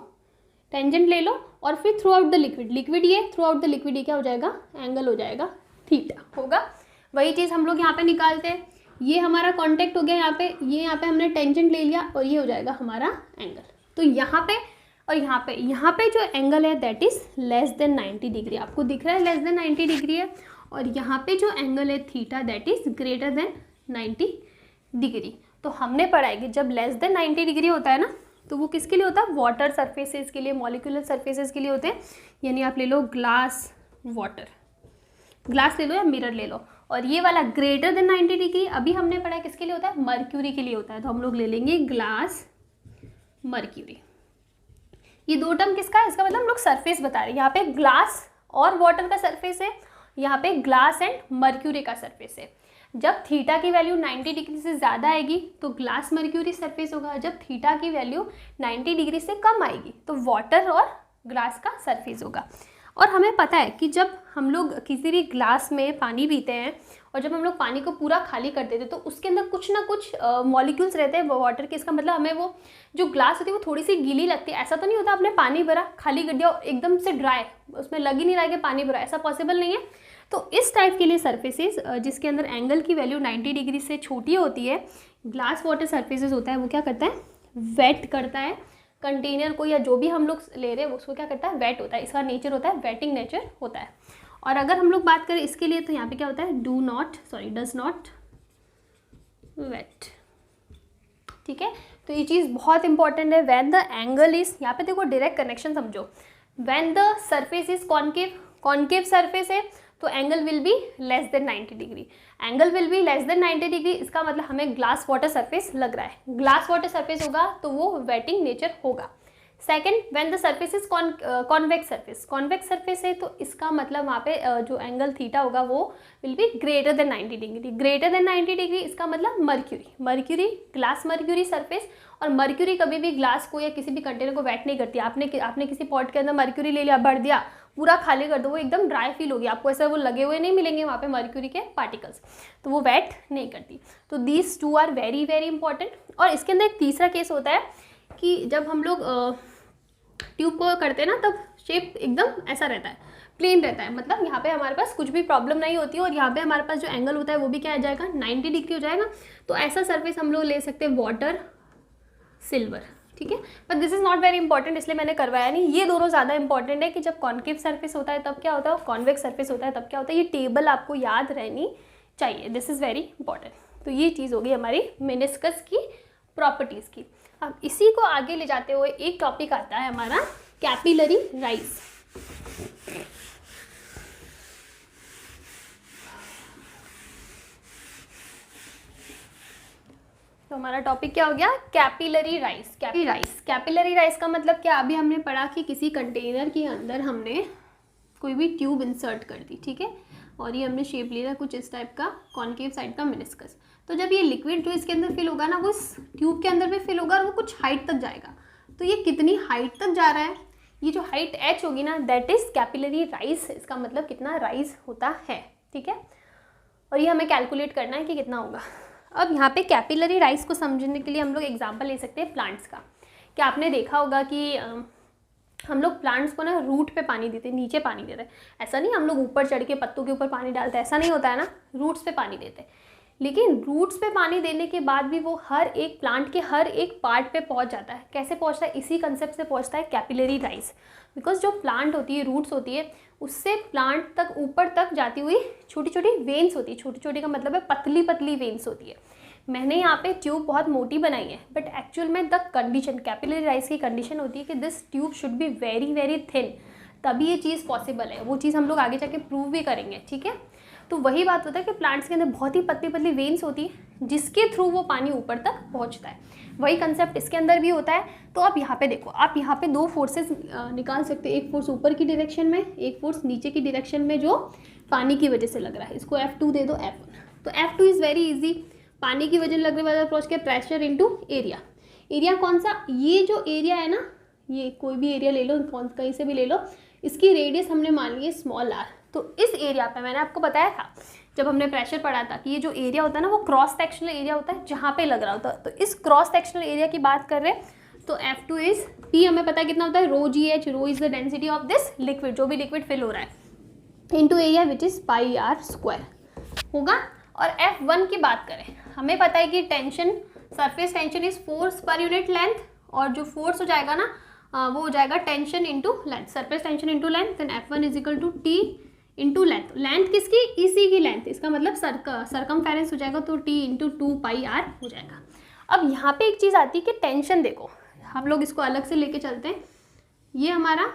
टेंजेंट ले लो, और फिर through out the liquid, liquid ये थ्रू आउट द लिक्विड ये क्या हो जाएगा, एंगल हो जाएगा थीटा होगा। वही चीज़ हम लोग यहाँ पे निकालते हैं, ये हमारा कॉन्टैक्ट हो गया यहाँ पे, ये यहाँ पे हमने टेंजेंट ले लिया और ये हो जाएगा हमारा एंगल। तो यहाँ पे और यहाँ पे जो एंगल है that is less than 90 degree, आपको दिख रहा है लेस देन 90 डिग्री है, और यहाँ पे जो एंगल है theta that is greater than 90 degree. तो हमने पढ़ा है कि जब लेस देन 90 डिग्री होता है ना, तो वो किसके लिए होता है, वाटर सरफेसेस के लिए, मॉलिक्यूलर सरफेसेस के लिए होते हैं। यानी आप ले लो ग्लास, वाटर, ग्लास ले लो या मिरर ले लो। और ये वाला ग्रेटर देन 90 डिग्री अभी हमने पढ़ा किसके लिए होता है, मर्क्यूरी के लिए होता है। तो हम लोग ले लेंगे ग्लास, मर्क्यूरी। ये दो टर्म किसका है, इसका मतलब हम लोग सरफेस बता रहे हैं। यहाँ पे ग्लास और वाटर का सरफेस है, यहाँ पे ग्लास एंड मर्क्यूरी का सरफेस है। जब थीटा की वैल्यू 90 डिग्री से ज़्यादा आएगी तो ग्लास मर्क्यूरी सरफेस होगा, जब थीटा की वैल्यू 90 डिग्री से कम आएगी तो वाटर और ग्लास का सरफेस होगा। और हमें पता है कि जब हम लोग किसी भी ग्लास में पानी पीते हैं और जब हम लोग पानी को पूरा खाली कर देते हैं तो उसके अंदर कुछ ना कुछ मॉलिक्यूल्स रहते हैं वाटर के। इसका मतलब हमें वो जो ग्लास होती है वो थोड़ी सी गीली लगती है। ऐसा तो नहीं होता आपने पानी भरा, खाली कर दिया और एकदम से ड्राई, उसमें लग ही नहीं रहा है कि पानी भरा, ऐसा पॉसिबल नहीं है। तो इस टाइप के लिए सरफेसेस जिसके अंदर एंगल की वैल्यू 90 डिग्री से छोटी होती है, ग्लास वाटर सरफेसेस होता है, वो क्या करता है, वेट करता है कंटेनर को, या जो भी हम लोग ले रहे हैं उसको क्या करता है, वेट होता है। इसका नेचर होता है वेटिंग नेचर होता है। और अगर हम लोग बात करें इसके लिए तो यहाँ पे क्या होता है, डज नॉट वेट। ठीक है, तो ये चीज़ बहुत इंपॉर्टेंट है। व्हेन द एंगल इज, यहाँ पे देखो डायरेक्ट कनेक्शन समझो, when the surface is concave, concave surface है तो angle will be less than 90 degree, angle will be less than 90 degree. इसका मतलब हमें ग्लास वाटर सरफेस लग रहा है, ग्लास वाटर सरफेस होगा तो वो वेटिंग नेचर होगा। Second, when the surface is convex surface, convex surface है तो इसका मतलब वहाँ पे जो एंगल थीटा होगा वो will be greater than 90 degree, greater than 90 degree. इसका मतलब mercury, mercury glass mercury surface, और मर्क्यूरी कभी भी ग्लास को या किसी भी कंटेनर को वेट नहीं करती। आपने किसी पॉट के अंदर मर्क्यूरी ले लिया, भर दिया, पूरा खाली कर दो, वो एकदम ड्राई फील होगी, आपको ऐसा वो लगे हुए नहीं मिलेंगे वहाँ पे मर्क्यूरी के पार्टिकल्स, तो वो वेट नहीं करती। तो these two are very very important. और इसके अंदर एक तीसरा केस होता है कि जब हम लोग ट्यूब को करते हैं ना तब शेप एकदम ऐसा रहता है, प्लेन रहता है, मतलब यहाँ पे हमारे पास कुछ भी प्रॉब्लम नहीं होती है और यहाँ पे हमारे पास जो एंगल होता है वो भी क्या आ जाएगा, 90 डिग्री हो जाएगा। तो ऐसा सरफेस हम लोग ले सकते हैं वाटर, सिल्वर। ठीक है, but this is not very important, इसलिए मैंने करवाया नहीं। ये दोनों ज़्यादा इंपॉर्टेंट है कि जब कॉन्केव सरफेस होता है तब क्या होता है, कॉन्वेक्स सरफेस होता है तब क्या होता है। ये टेबल आपको याद रहनी चाहिए, दिस इज़ वेरी इंपॉर्टेंट। तो ये चीज़ होगी हमारी मेनिस्कस की प्रॉपर्टीज़ की। अब इसी को आगे ले जाते हुए एक टॉपिक आता है हमारा कैपिलरी राइज। तो हमारा टॉपिक क्या हो गया, कैपिलरी राइज। कैपिलरी राइज का मतलब क्या, अभी हमने पढ़ा कि किसी कंटेनर के अंदर हमने कोई भी ट्यूब इंसर्ट कर दी, ठीक है, और ये हमने शेप लिया कुछ इस टाइप का, कॉन्केव साइड का मेनिस्कस। तो जब ये लिक्विड जो इसके अंदर फिल होगा ना वो इस ट्यूब के अंदर भी फिल होगा और वो कुछ हाइट तक जाएगा। तो ये कितनी हाइट तक जा रहा है, ये जो हाइट h होगी ना दैट इज कैपिलरी राइज। इसका मतलब कितना राइज होता है, ठीक है, और ये हमें कैलकुलेट करना है कि कितना होगा। अब यहाँ पे कैपिलरी राइज को समझने के लिए हम लोग एग्जांपल ले सकते हैं प्लांट्स का। क्या आपने देखा होगा कि हम लोग प्लांट्स को ना रूट पे पानी देते हैं, नीचे पानी देते हैं। ऐसा नहीं हम लोग ऊपर चढ़ के पत्तों के ऊपर पानी डालते हैं, ऐसा नहीं होता है ना, रूट्स पे पानी देते हैं। लेकिन रूट्स पे पानी देने के बाद भी वो हर एक प्लांट के हर एक पार्ट पे पहुंच जाता है। कैसे पहुंचता है, इसी कंसेप्ट से पहुंचता है कैपिलरी राइज। बिकॉज जो प्लांट होती है, रूट्स होती है, उससे प्लांट तक ऊपर तक जाती हुई छोटी छोटी वेन्स होती है। छोटी छोटी का मतलब है पतली पतली वेन्स होती है। मैंने यहाँ पे ट्यूब बहुत मोटी बनाई है, बट एक्चुअल में द कंडीशन, कैपिलरी राइज की कंडीशन होती है कि this tube should be very very thin, तभी ये चीज़ पॉसिबल है। वो चीज़ हम लोग आगे जाके प्रूव भी करेंगे, ठीक है। तो वही बात होता है कि प्लांट्स के अंदर बहुत ही पतली पतली वेन्स होती है जिसके थ्रू वो पानी ऊपर तक पहुंचता है। वही कंसेप्ट इसके अंदर भी होता है। तो आप यहाँ पे देखो, आप यहाँ पे दो फोर्सेस निकाल सकते हैं, एक फोर्स ऊपर की डायरेक्शन में, एक फोर्स नीचे की डायरेक्शन में जो पानी की वजह से लग रहा है। इसको F2 दे दो, F1। तो F2 इज़ वेरी ईजी, पानी की वजह लगने वाला अप्रोच के प्रेशर इंटू एरिया। एरिया कौन सा, ये जो एरिया है ना, ये कोई भी एरिया ले लो, कहीं से भी ले लो, इसकी रेडियस हमने मान ली है स्मॉल r। तो इस एरिया पे मैंने आपको बताया था जब हमने प्रेशर पढ़ा था कि ये जो एरिया होता है ना वो क्रॉस सेक्शनल एरिया होता है जहाँ पे लग रहा होता है। तो इस क्रॉस सेक्शनल एरिया की बात कर रहे हैं तो F2 इज P, हमें पता है कितना होता है, rho g h, rho is the density of this liquid, जो भी लिक्विड फिल हो रहा है, into area which is pi r square होगा। और F1 की बात करें, हमें पता है कि tension, surface tension is force per unit length, और जो फोर्स हो जाएगा ना वो हो जाएगा tension into length, surface tension into length, then F1 is equal to T into length. Length किसकी, इसी की लेंथ, इसका मतलब सरकमफेरेंस हो जाएगा, तो T इंटू 2 पाई आर हो जाएगा। अब यहाँ पे एक चीज़ आती है कि टेंशन देखो, हम लोग इसको अलग से लेके चलते हैं, ये हमारा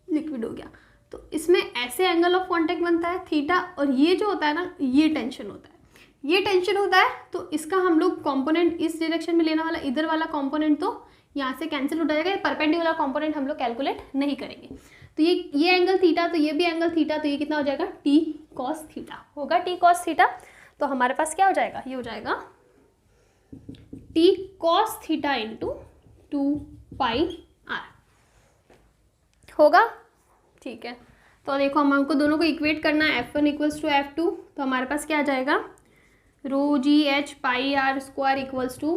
लिक्विड हो गया, तो इसमें ऐसे एंगल ऑफ कांटेक्ट बनता है थीटा, और ये जो होता है ना ये टेंशन होता है, ये टेंशन होता है, तो इसका हम लोग कंपोनेंट इस डायरेक्शन में लेने वाला, इधर वाला कंपोनेंट तो यहाँ से कैंसिल हो जाएगा, परपेंडिकुलर कंपोनेंट हम लोग कैलकुलेट नहीं करेंगे। तो ये एंगल थीटा, तो ये भी एंगल थीटा, तो ये कितना हो जाएगा, टी कॉस थीटा होगा, टी कॉस थीटा। तो हमारे पास क्या हो जाएगा, ये हो जाएगा T cos theta into 2 pi R होगा, ठीक है। तो देखो हमको दोनों को इक्वेट करना है, F1 इक्वल्स टू F2, तो हमारे पास क्या आ जाएगा, rho g h pi r square equals to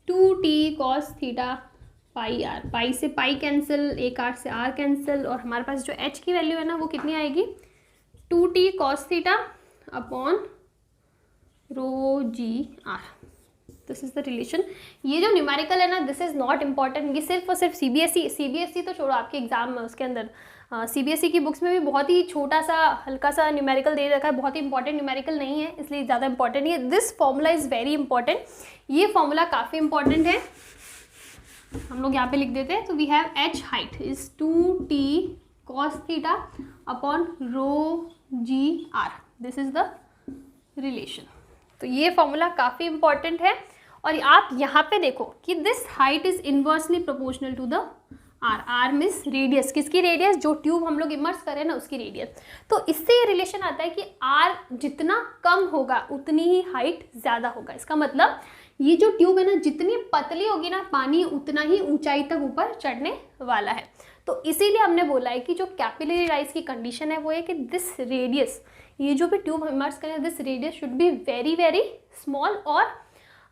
2t cos theta pi r, pi से पाई कैंसिल, एक आर से आर कैंसिल, और हमारे पास जो h की वैल्यू है ना वो कितनी आएगी, 2t cos theta upon rho g R. This is the relation. ये जो न्यूमेरिकल है ना दिस इज नॉट इम्पॉर्टेंट, ये सिर्फ और सिर्फ सीबीएसई तो छोड़ो, आपके एग्जाम में उसके अंदर सीबीएसई की बुक्स में भी बहुत ही छोटा सा हल्का सा न्यूमेरिकल दे रखा है, बहुत ही इंपॉर्टेंट न्यूमेरिकल नहीं है, इसलिए ज़्यादा इंपॉर्टेंट नहीं है। This formula is very important, ये फॉर्मूला काफ़ी इंपॉर्टेंट है, हम लोग यहाँ पे लिख देते हैं। तो we have H height is 2t cos theta upon rho g R, this is the relation. तो ये फॉर्मूला काफ़ी इंपॉर्टेंट है, और आप यहाँ पे देखो कि this height is inversely proportional to the R, R means radius, किसकी रेडियस, जो ट्यूब हम लोग इमर्स करें ना उसकी रेडियस। तो इससे ये रिलेशन आता है कि आर जितना कम होगा उतनी ही हाइट ज़्यादा होगा। इसका मतलब ये जो ट्यूब है ना जितनी पतली होगी ना पानी उतना ही ऊंचाई तक ऊपर चढ़ने वाला है। तो इसीलिए हमने बोला है कि जो कैपिलरी राइज की कंडीशन है वो है कि दिस रेडियस, ये जो भी ट्यूब इमर्स करें this radius should be very very small, और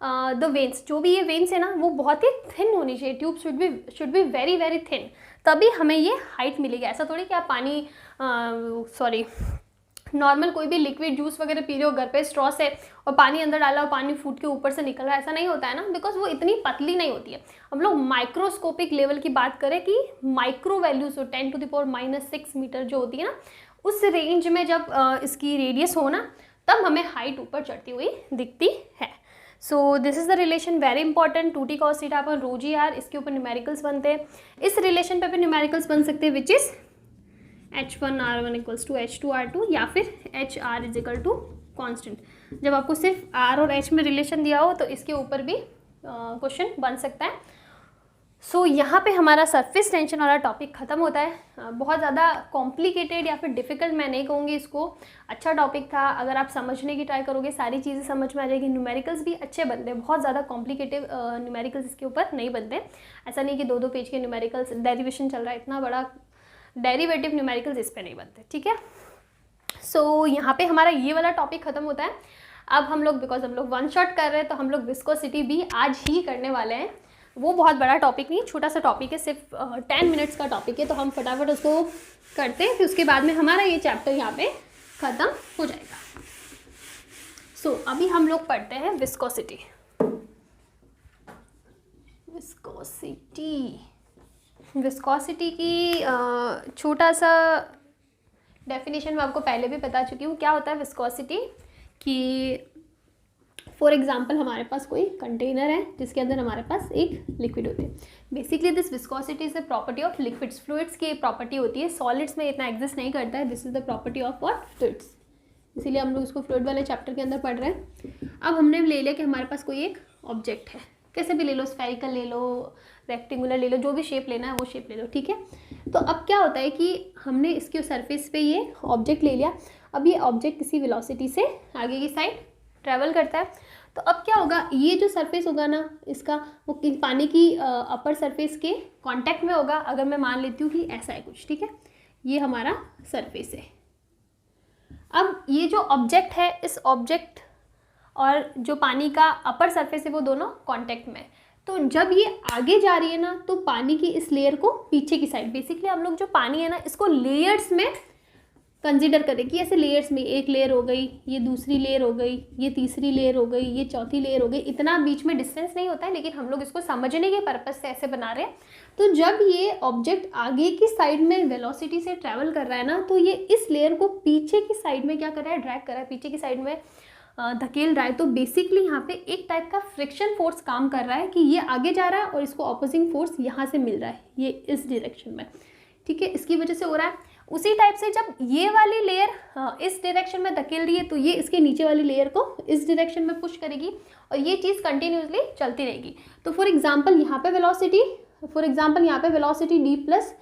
द वेन्स, जो भी ये वेन्स है ना वो बहुत ही थिन होनी चाहिए, tube should be very very thin, तभी हमें ये हाइट मिलेगी। ऐसा थोड़ी कि आप पानी नॉर्मल कोई भी लिक्विड जूस वगैरह पी रहे हो घर पे स्ट्रॉ से और पानी अंदर डाला और पानी फूट के ऊपर से निकल रहा है, ऐसा नहीं होता है ना, बिकॉज वो इतनी पतली नहीं होती है। हम लोग माइक्रोस्कोपिक लेवल की बात करें कि माइक्रो वैल्यूज 10⁻⁻⁶ मीटर जो होती है ना उस रेंज में जब इसकी रेडियस हो ना तब हमें हाइट ऊपर चढ़ती हुई दिखती है। So this is the relation very important, 2t cos theta upon rho g R, इसके ऊपर न्यूमेरिकल्स बनते हैं। इस रिलेशन पे भी न्यूमेरिकल्स बन सकते हैं which is H1R1 equals to H2R2, या फिर HR is equal to constant. जब आपको सिर्फ R और H में रिलेशन दिया हो तो इसके ऊपर भी क्वेश्चन बन सकता है। सो यहाँ पे हमारा सरफेस टेंशन वाला टॉपिक ख़त्म होता है। बहुत ज़्यादा कॉम्प्लिकेटेड या फिर डिफ़िकल्ट मैं नहीं कहूँगी इसको, अच्छा टॉपिक था। अगर आप समझने की ट्राई करोगे सारी चीज़ें समझ में आ जाएगी। न्यूमेरिकल्स भी अच्छे बनते हैं, बहुत ज़्यादा कॉम्प्लिकेटेड न्यूमेरिकल्स इसके ऊपर नहीं बनते। ऐसा नहीं कि 2-2 पेज के न्यूमेरिकल्स, डेरिवेशन चल रहा है, इतना बड़ा डेरिवेटिव न्यूमेरिकल्स इस पर नहीं बनते, ठीक है। सो यहाँ पे हमारा ये वाला टॉपिक ख़त्म होता है। अब हम लोग बिकॉज हम लोग वन शॉट कर रहे हैं तो हम लोग विस्कोसिटी भी आज ही करने वाले हैं। वो बहुत बड़ा टॉपिक नहीं, छोटा सा टॉपिक है, सिर्फ 10 मिनट्स का टॉपिक है, तो हम फटाफट उसको करते हैं, फिर उसके बाद में हमारा ये चैप्टर यहाँ पे ख़त्म हो जाएगा। सो अभी हम लोग पढ़ते हैं विस्कोसिटी। विस्कोसिटी की छोटा सा डेफिनेशन मैं आपको पहले भी बता चुकी हूँ। क्या होता है विस्कोसिटी कि फॉर एग्जाम्पल हमारे पास कोई कंटेनर है जिसके अंदर हमारे पास एक लिक्विड होती है। Basically this viscosity is the property of liquids. Fluids की प्रॉपर्टी होती है, सॉलिड्स में इतना एग्जिस्ट नहीं करता है। This is the property of what, fluids. इसीलिए हम लोग इसको फ्लूइड वाले चैप्टर के अंदर पढ़ रहे हैं। अब हमने ले लिया कि हमारे पास कोई एक ऑब्जेक्ट है, कैसे भी ले लो, स्फेरिकल ले लो, रेक्टेंगुलर ले लो, जो भी शेप लेना है वो शेप ले लो, ठीक है। तो अब क्या होता है कि हमने इसके सरफेस पे ये ऑब्जेक्ट ले लिया। अब ये ऑब्जेक्ट किसी वेलोसिटी से आगे की साइड ट्रैवल करता है। तो अब क्या होगा, ये जो सरफेस होगा ना इसका, वो पानी की अपर सरफेस के कांटेक्ट में होगा। अगर मैं मान लेती हूँ कि ऐसा है कुछ, ठीक है, ये हमारा सरफेस है। अब ये जो ऑब्जेक्ट है, इस ऑब्जेक्ट और जो पानी का अपर सरफेस है वो दोनों कांटेक्ट में है। तो जब ये आगे जा रही है ना, तो पानी की इस लेयर को पीछे की साइड, बेसिकली हम लोग जो पानी है ना इसको लेयर्स में कंसिडर करें कि ऐसे लेयर्स में, एक लेयर हो गई, ये दूसरी लेयर हो गई, ये तीसरी लेयर हो गई, ये चौथी लेयर हो गई। इतना बीच में डिस्टेंस नहीं होता है, लेकिन हम लोग इसको समझने के पर्पज से ऐसे बना रहे हैं। तो जब ये ऑब्जेक्ट आगे की साइड में वेलोसिटी से ट्रैवल कर रहा है ना, तो ये इस लेयर को पीछे की साइड में क्या कर रहा है, ड्रैग कर रहा है, पीछे की साइड में धकेल रहा है। तो बेसिकली यहाँ पे एक टाइप का फ्रिक्शन फोर्स काम कर रहा है कि ये आगे जा रहा है और इसको ऑपोजिंग फोर्स यहाँ से मिल रहा है, ये इस डायरेक्शन में, ठीक है, इसकी वजह से हो रहा है। उसी टाइप से जब ये वाली लेयर इस डायरेक्शन में धकेल रही है, तो ये इसके नीचे वाली लेयर को इस डायरेक्शन में पुश करेगी और ये चीज़ कंटिन्यूसली चलती रहेगी। तो फॉर एग्जांपल यहाँ पे वेलोसिटी डी प्लस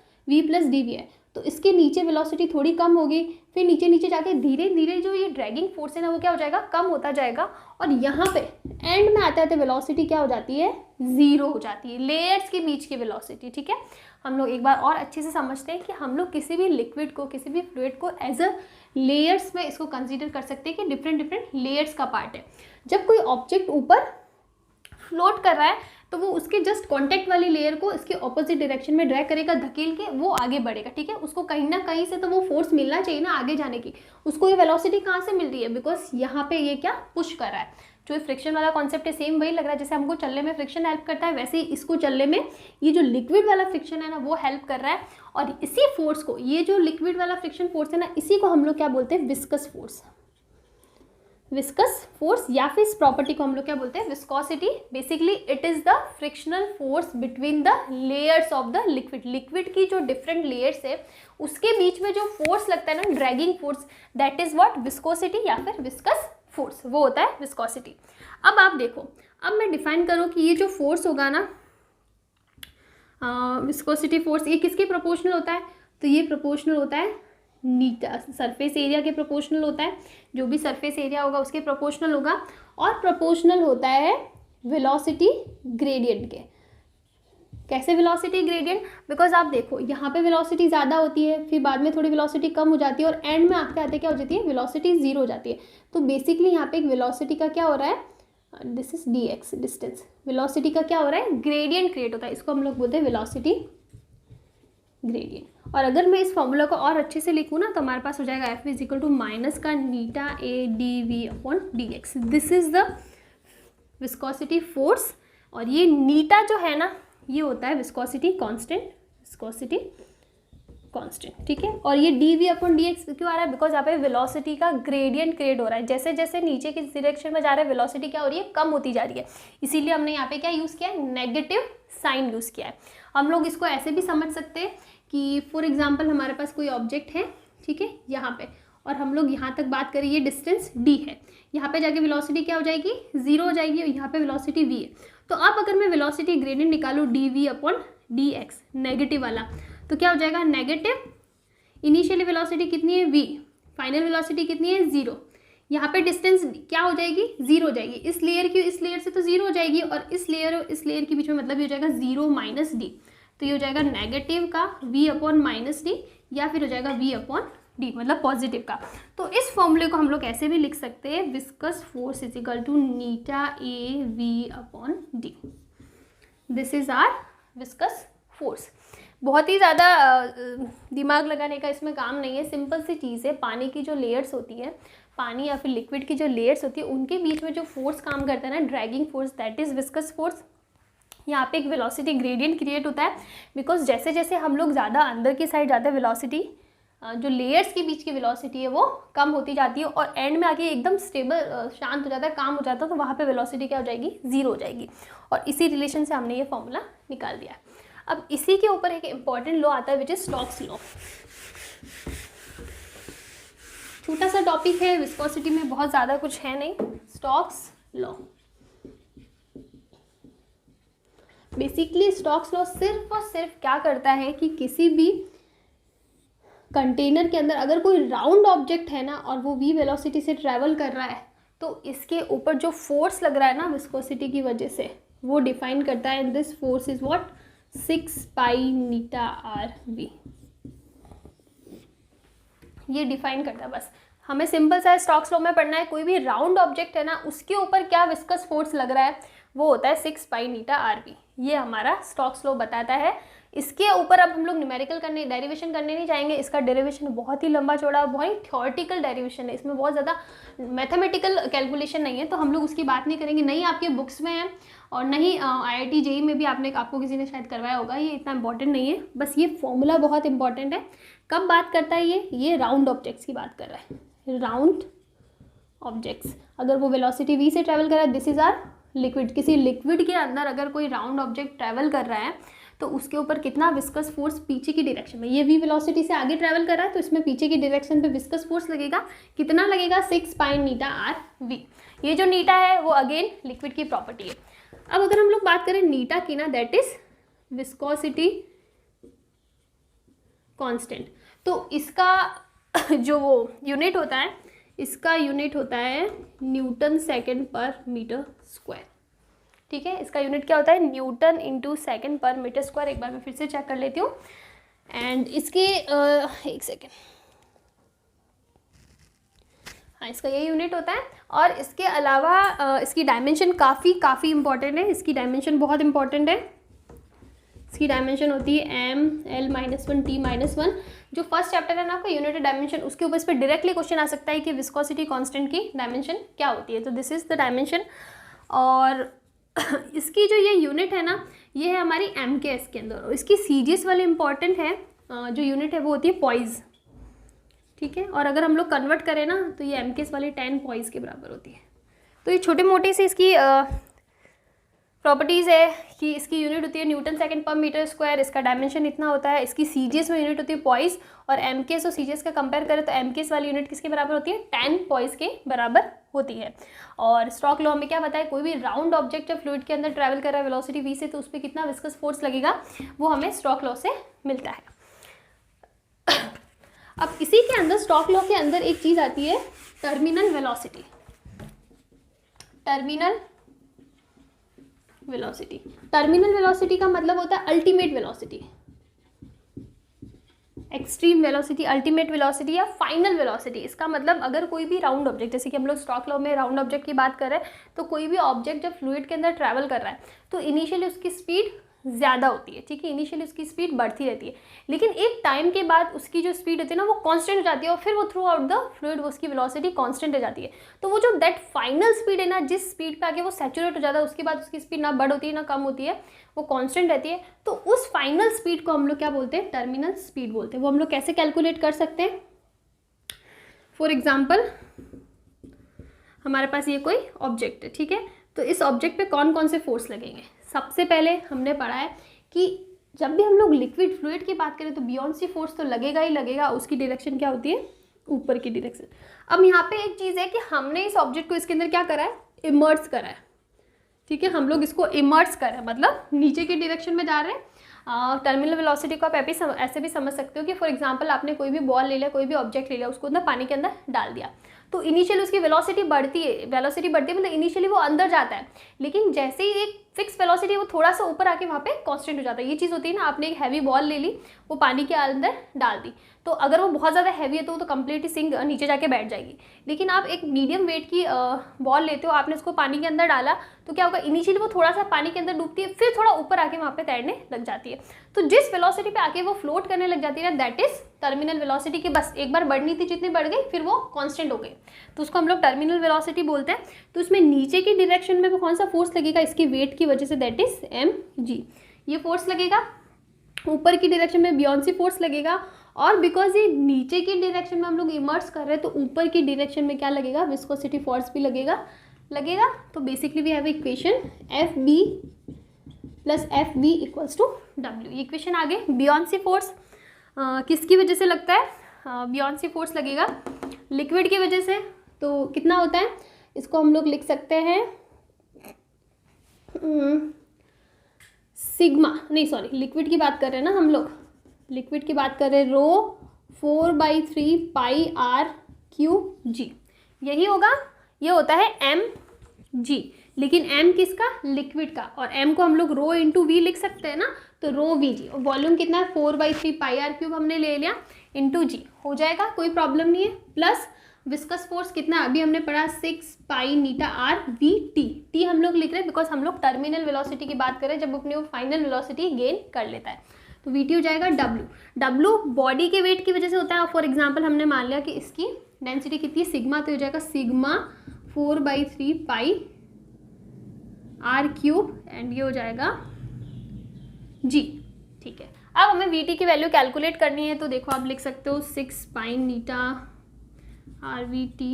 वी है, तो इसके नीचे वेलोसिटी थोड़ी कम होगी, फिर नीचे नीचे जाके धीरे धीरे जो ये ड्रैगिंग फोर्स है ना वो क्या हो जाएगा, कम होता जाएगा। और यहाँ पे एंड में आते आते वेलोसिटी क्या हो जाती है, ज़ीरो हो जाती है, लेयर्स के बीच की वेलोसिटी। ठीक है, हम लोग एक बार और अच्छे से समझते हैं कि हम लोग किसी भी लिक्विड को, किसी भी फ्लूइड को एज अ लेयर्स में इसको कंसीडर कर सकते हैं कि डिफरेंट डिफरेंट लेयर्स का पार्ट है। जब कोई ऑब्जेक्ट ऊपर फ्लोट कर रहा है तो वो उसके जस्ट कांटेक्ट वाली लेयर को इसके ऑपोजिट डायरेक्शन में ड्रैग करेगा, धकेल के वो आगे बढ़ेगा। ठीक है, उसको कहीं ना कहीं से तो वो फोर्स मिलना चाहिए ना आगे जाने की। उसको ये वेलोसिटी कहाँ से मिल रही है, बिकॉज यहाँ पे ये क्या पुश कर रहा है। जो ये फ्रिक्शन वाला कॉन्सेप्ट है सेम वही लग रहा है, जैसे हमको चलने में फ्रिक्शन हेल्प करता है, वैसे ही इसको चलने में ये जो लिक्विड वाला फ्रिक्शन है ना वो हेल्प कर रहा है। और इसी फोर्स को, ये जो लिक्विड वाला फ्रिक्शन फोर्स है ना, इसी को हम लोग क्या बोलते हैं, विस्कस फोर्स। विस्कस फोर्स या फिर इस प्रॉपर्टी को हम लोग क्या बोलते हैं, viscosity. Basically it is the frictional force between the layers of the liquid. Liquid की जो डिफरेंट लेयर्स है उसके बीच में जो फोर्स लगता है ना, dragging force, that is what, viscosity या फिर विस्कस फोर्स, वो होता है विस्कोसिटी। अब आप देखो, अब मैं डिफाइन करूँ कि ये जो फोर्स होगा ना, विस्कोसिटी फोर्स, ये किसके प्रोपोर्शनल होता है, तो ये प्रोपोर्शनल होता है नीटा, सरफेस एरिया के प्रोपोर्शनल होता है। जो भी सरफेस एरिया होगा उसके प्रोपोर्शनल होगा, और प्रोपोर्शनल होता है वेलोसिटी ग्रेडियंट के। कैसे वेलोसिटी ग्रेडियंट, बिकॉज आप देखो यहाँ पे वेलोसिटी ज़्यादा होती है, फिर बाद में थोड़ी वेलोसिटी कम हो जाती है, और एंड में आते आते क्या हो जाती है, वेलोसिटी जीरो हो जाती है। तो बेसिकली यहाँ पे एक वेलोसिटी का क्या हो रहा है, this is D x distance, velocity का क्या हो रहा है, ग्रेडियंट क्रिएट होता है। इसको हम लोग बोलते हैं वेलोसिटी ग्रेडियंट। और अगर मैं इस फॉर्मूला को और अच्छे से लिखूँ ना, तो हमारे पास हो जाएगा F is equal to minus का eta A d v upon d x. This is the viscosity force, और ये नीटा जो है ना ये होता है विस्कोसिटी कांस्टेंट, विस्कोसिटी कांस्टेंट। ठीक है, और ये d v upon d x क्यों आ रहा है, बिकॉज यहाँ पे वेलोसिटी का ग्रेडियंट क्रिएट हो रहा है। जैसे जैसे नीचे की डायरेक्शन में जा रहा है वेलोसिटी क्या हो रही है, कम होती जा रही है। इसीलिए हमने यहाँ पे क्या यूज़ किया है, नेगेटिव साइन यूज़ किया है। हम लोग इसको ऐसे भी समझ सकते हैं कि फॉर एग्जाम्पल हमारे पास कोई ऑब्जेक्ट है, ठीक है, यहाँ पे, और हम लोग यहाँ तक बात करें, ये डिस्टेंस d है, यहाँ पे जाके वेलोसिटी क्या हो जाएगी, जीरो हो जाएगी, और यहाँ पे वेलोसिटी v है। तो अब अगर मैं वेलोसिटी ग्रेडियंट निकालूँ d v upon d x, negative वाला, तो क्या हो जाएगा, नेगेटिव इनिशियली वेलोसिटी कितनी है v, फाइनल वेलोसिटी कितनी है, जीरो। यहाँ पे डिस्टेंस क्या हो जाएगी, जीरो हो जाएगी। इस लेयर की इस लेयर से तो जीरो हो जाएगी, और इस लेयर के बीच में मतलब ये हो जाएगा जीरो माइनस डी। तो ये हो जाएगा नेगेटिव का v अपॉन माइनस डी, या फिर हो जाएगा v अपॉन डी, मतलब पॉजिटिव का। तो इस फॉर्मूले को हम लोग ऐसे भी लिख सकते हैं, viscous force is equal to eta A v upon d. This is our viscous force. बहुत ही ज़्यादा दिमाग लगाने का इसमें काम नहीं है, सिंपल सी चीज़ है। पानी की जो लेयर्स होती है, पानी या फिर लिक्विड की जो लेयर्स होती है, उनके बीच में जो फोर्स काम करता है ना, dragging force, that is viscous force. यहाँ पे एक वेलोसिटी ग्रेडियंट क्रिएट होता है, बिकॉज जैसे जैसे हम लोग ज़्यादा अंदर की साइड जाते हैं, वेलोसिटी जो लेयर्स के बीच की वेलोसिटी है वो कम होती जाती है, और एंड में आके एकदम स्टेबल शांत हो जाता है, काम हो जाता है, तो वहाँ पे वेलोसिटी क्या हो जाएगी, जीरो हो जाएगी। और इसी रिलेशन से हमने ये फॉर्मूला निकाल दिया। अब इसी के ऊपर एक इम्पॉर्टेंट लॉ आता है विच इज स्टोक्स लॉ। छोटा सा टॉपिक है, विस्कोसिटी में बहुत ज़्यादा कुछ है नहीं। Stokes law, basically Stokes law सिर्फ और सिर्फ क्या करता है कि किसी भी कंटेनर के अंदर अगर कोई राउंड ऑब्जेक्ट है ना, और वो v वेलोसिटी से ट्रैवल कर रहा है, तो इसके ऊपर जो फोर्स लग रहा है ना विस्कोसिटी की वजह से, वो डिफाइन करता है, and this force is what, 6 pi eta are v. ये डिफाइन करता है बस। हमें सिंपल सा स्टोक्स लॉ में पढ़ना है, कोई भी राउंड ऑब्जेक्ट है ना उसके ऊपर क्या विस्कस फोर्स लग रहा है, वो होता है 6 पाई नीटा RV। ये हमारा स्टोक्स लॉ बताता है। इसके ऊपर अब हम लोग न्यूमेरिकल करने, डेरिवेशन करने नहीं जाएंगे। इसका डेरिवेशन बहुत ही लंबा चौड़ा, बहुत ही थ्योरेटिकल डेरिवेशन है, इसमें बहुत ज़्यादा मैथमेटिकल कैलकुलेशन नहीं है, तो हम लोग उसकी बात नहीं करेंगे। नहीं आपके बुक्स में है और नहीं IIT JEE में भी आपको किसी ने शायद करवाया होगा, ये इतना इंपॉर्टेंट नहीं है। बस ये फॉर्मूला बहुत इंपॉर्टेंट है। कब बात करता है ये राउंड ऑब्जेक्ट्स की बात कर रहा है, राउंड ऑब्जेक्ट्स। अगर वो वेलोसिटी v से ट्रैवल कर रहा है, दिस इज आर लिक्विड। किसी लिक्विड के अंदर अगर कोई राउंड ऑब्जेक्ट ट्रैवल कर रहा है तो उसके ऊपर कितना विस्कस फोर्स पीछे की डायरेक्शन में, ये v वेलोसिटी से आगे ट्रैवल कर रहा है तो इसमें पीछे की डायरेक्शन पे विस्कस फोर्स लगेगा। कितना लगेगा, 6 पाई नीटा RV। ये जो नीटा है वो अगेन लिक्विड की प्रॉपर्टी है। अब अगर हम लोग बात करें नीटा की ना, दैट इज विस्कोसिटी कांस्टेंट। तो इसका जो वो यूनिट होता है, इसका यूनिट होता है न्यूटन सेकेंड पर मीटर स्क्वायर। ठीक है, इसका यूनिट क्या होता है, न्यूटन इंटू सेकेंड पर मीटर स्क्वायर। एक बार मैं फिर से चेक कर लेती हूँ। एंड इसके एक सेकेंड, हाँ इसका ये यूनिट होता है। और इसके अलावा इसकी डायमेंशन काफ़ी इंपॉर्टेंट है। इसकी डायमेंशन बहुत इंपॉर्टेंट है। इसकी डायमेंशन होती है M/L-1 T-1। जो फर्स्ट चैप्टर है ना आपका यूनिट डायमेंशन, उसके ऊपर इस पर डायरेक्टली क्वेश्चन आ सकता है कि विस्कोसिटी कांस्टेंट की डायमेंशन क्या होती है। तो दिस इज द डायमेंशन। और इसकी जो ये यूनिट है ना, ये है हमारी MKS के अंदर। और इसकी CGS वाली इंपॉर्टेंट है, जो यूनिट है वो होती है पॉइज। ठीक है, और अगर हम लोग कन्वर्ट करें ना तो ये MKS वाली 10 पॉइज के बराबर होती है। तो ये छोटे मोटे से इसकी प्रॉपर्टीज़ है कि इसकी यूनिट होती है न्यूटन सेकंड पर मीटर स्क्वायर। इसका डायमेंशन इतना होता है। इसकी CGS में यूनिट होती है पॉइज। और MKS और CGS का कंपेयर करें तो MKS वाली यूनिट किसके बराबर होती है, 10 पॉइज के बराबर होती है। और स्टोक्स लॉ में क्या बताया, कोई भी राउंड ऑब्जेक्ट जब फ्लूइड के अंदर ट्रैवल कर रहा है वेलोसिटी v से, तो उस पर कितना विस्कस फोर्स लगेगा, वो हमें स्टोक्स लॉ से मिलता है। अब इसी के अंदर स्टोक्स लॉ के अंदर एक चीज़ आती है, terminal velocity. Terminal velocity, terminal velocity का मतलब होता है ultimate velocity, extreme velocity, ultimate velocity या फाइनल वेलोसिटी। इसका मतलब अगर कोई भी राउंड ऑब्जेक्ट, जैसे कि हम लोग स्टोक्स लॉ में राउंड ऑब्जेक्ट की बात कर रहे हैं, तो कोई भी ऑब्जेक्ट जब फ्लूइड के अंदर ट्रैवल कर रहा है तो इनिशियली उसकी स्पीड ज़्यादा होती है। ठीक है, इनिशियली उसकी स्पीड बढ़ती रहती है, लेकिन एक टाइम के बाद उसकी जो स्पीड होती है ना वो कांस्टेंट हो जाती है, और फिर वो थ्रू आउट द फ्लूइड उसकी वेलोसिटी कांस्टेंट हो जाती है। तो वो जो दैट फाइनल स्पीड है ना, जिस स्पीड पे आके वो सैचुरेट हो जाता है, उसके बाद उसकी स्पीड ना बढ़ होती है ना कम होती है, वो कांस्टेंट रहती है। तो उस फाइनल स्पीड को हम लोग क्या बोलते हैं, टर्मिनल स्पीड बोलते हैं। वो हम लोग कैसे कैलकुलेट कर सकते हैं, फॉर एग्जाम्पल हमारे पास ये कोई ऑब्जेक्ट है। ठीक है, तो इस ऑब्जेक्ट पे कौन कौन से फोर्स लगेंगे। सबसे पहले हमने पढ़ा है कि जब भी हम लोग लिक्विड फ्लूइड की बात करें तो बियॉन्सी फोर्स तो लगेगा ही लगेगा। उसकी डायरेक्शन क्या होती है, ऊपर की डायरेक्शन। अब यहाँ पे एक चीज़ है कि हमने इस ऑब्जेक्ट को इसके अंदर क्या करा है, इमर्स करा है। ठीक है, हम लोग इसको इमर्स कर रहे हैं, मतलब नीचे की डायरेक्शन में जा रहे हैं। टर्मिनल वेलोसिटी को आप ऐसे भी समझ सकते हो कि फॉर एग्जांपल आपने कोई भी बॉल ले लिया, कोई भी ऑब्जेक्ट ले लिया, उसको ना पानी के अंदर डाल दिया, तो इनिशियली उसकी वेलोसिटी बढ़ती है। वेलोसिटी बढ़ती है मतलब इनिशियली वो अंदर जाता है, लेकिन जैसे ही एक फिक्स वेलोसिटी वो थोड़ा सा ऊपर आके वहाँ पे कांस्टेंट हो जाता है। ये चीज़ होती है ना, आपने एक हैवी बॉल ले ली, वो पानी के अंदर डाल दी, तो अगर वो बहुत ज़्यादा हैवी है तो कम्प्लीटली सिंक नीचे जाके बैठ जाएगी। लेकिन आप एक मीडियम वेट की बॉल लेते हो, आपने उसको पानी के अंदर डाला, तो क्या होगा, इनिशियली वो थोड़ा सा पानी के अंदर डूबती है, फिर थोड़ा ऊपर आके वहाँ पे तैरने लग जाती है। तो जिस वेलोसिटी पे आके वो फ्लोट करने लग जाती है ना, दैट इज टर्मिनल वेलोसिटी। की बस एक बार बढ़नी थी, जितनी बढ़ गई फिर वो कांस्टेंट हो गई, तो उसको हम लोग टर्मिनल वेलोसिटी बोलते हैं। तो उसमें नीचे की डायरेक्शन में कौन सा फोर्स लगेगा, इसकी वेट की वजह से, दैट इज mg। ये फोर्स लगेगा। ऊपर की डायरेक्शन में बियॉन्सी फोर्स लगेगा, और बिकॉज ये नीचे की डायरेक्शन में हम लोग इमर्स कर रहे हैं, तो ऊपर की डायरेक्शन में क्या लगेगा, विस्कोसिटी फोर्स भी लगेगा। तो basically we have equation FB plus FV equals to W। ये इक्वेशन आगे। बियॉन्सी फोर्स किसकी वजह से लगता है, बियॉन्सी फोर्स लगेगा लिक्विड की वजह से। तो कितना होता है, इसको हम लोग लिख सकते हैं सिग्मा, नहीं सॉरी, लिक्विड की बात कर रहे हैं ना हम लोग, लिक्विड की बात कर रहे हैं, रो 4/3 पाई R/Q/G, यही होगा। ये होता है mg, लेकिन m किसका, लिक्विड का, और m को हम लोग रो इंटू वी लिख सकते हैं ना, तो रो Vg। और वॉल्यूम कितना है, 4/3 पाई R³ हमने ले लिया, इंटू g हो जाएगा, कोई प्रॉब्लम नहीं है। प्लस विस्कस फोर्स कितना अभी हमने पढ़ा 6 pi eta are v T. T हम लोग लिख रहे हैं बिकॉज हम लोग टर्मिनल वेलोसिटी की बात करें जब अपनी वो फाइनल वेलोसिटी गेन कर लेता है। तो वी टी हो जाएगा डब्ल्यू। डब्ल्यू बॉडी के वेट की वजह से होता है। फॉर एग्जाम्पल हमने मान लिया कि इसकी डेंसिटी कितनी है सिग्मा, तो हो जाएगा sigma 4/3 pi r cube and ये हो जाएगा जी। ठीक है, अब हमें वी टी की वैल्यू कैलकुलेट करनी है। तो देखो आप लिख सकते हो 6 pi eta are v t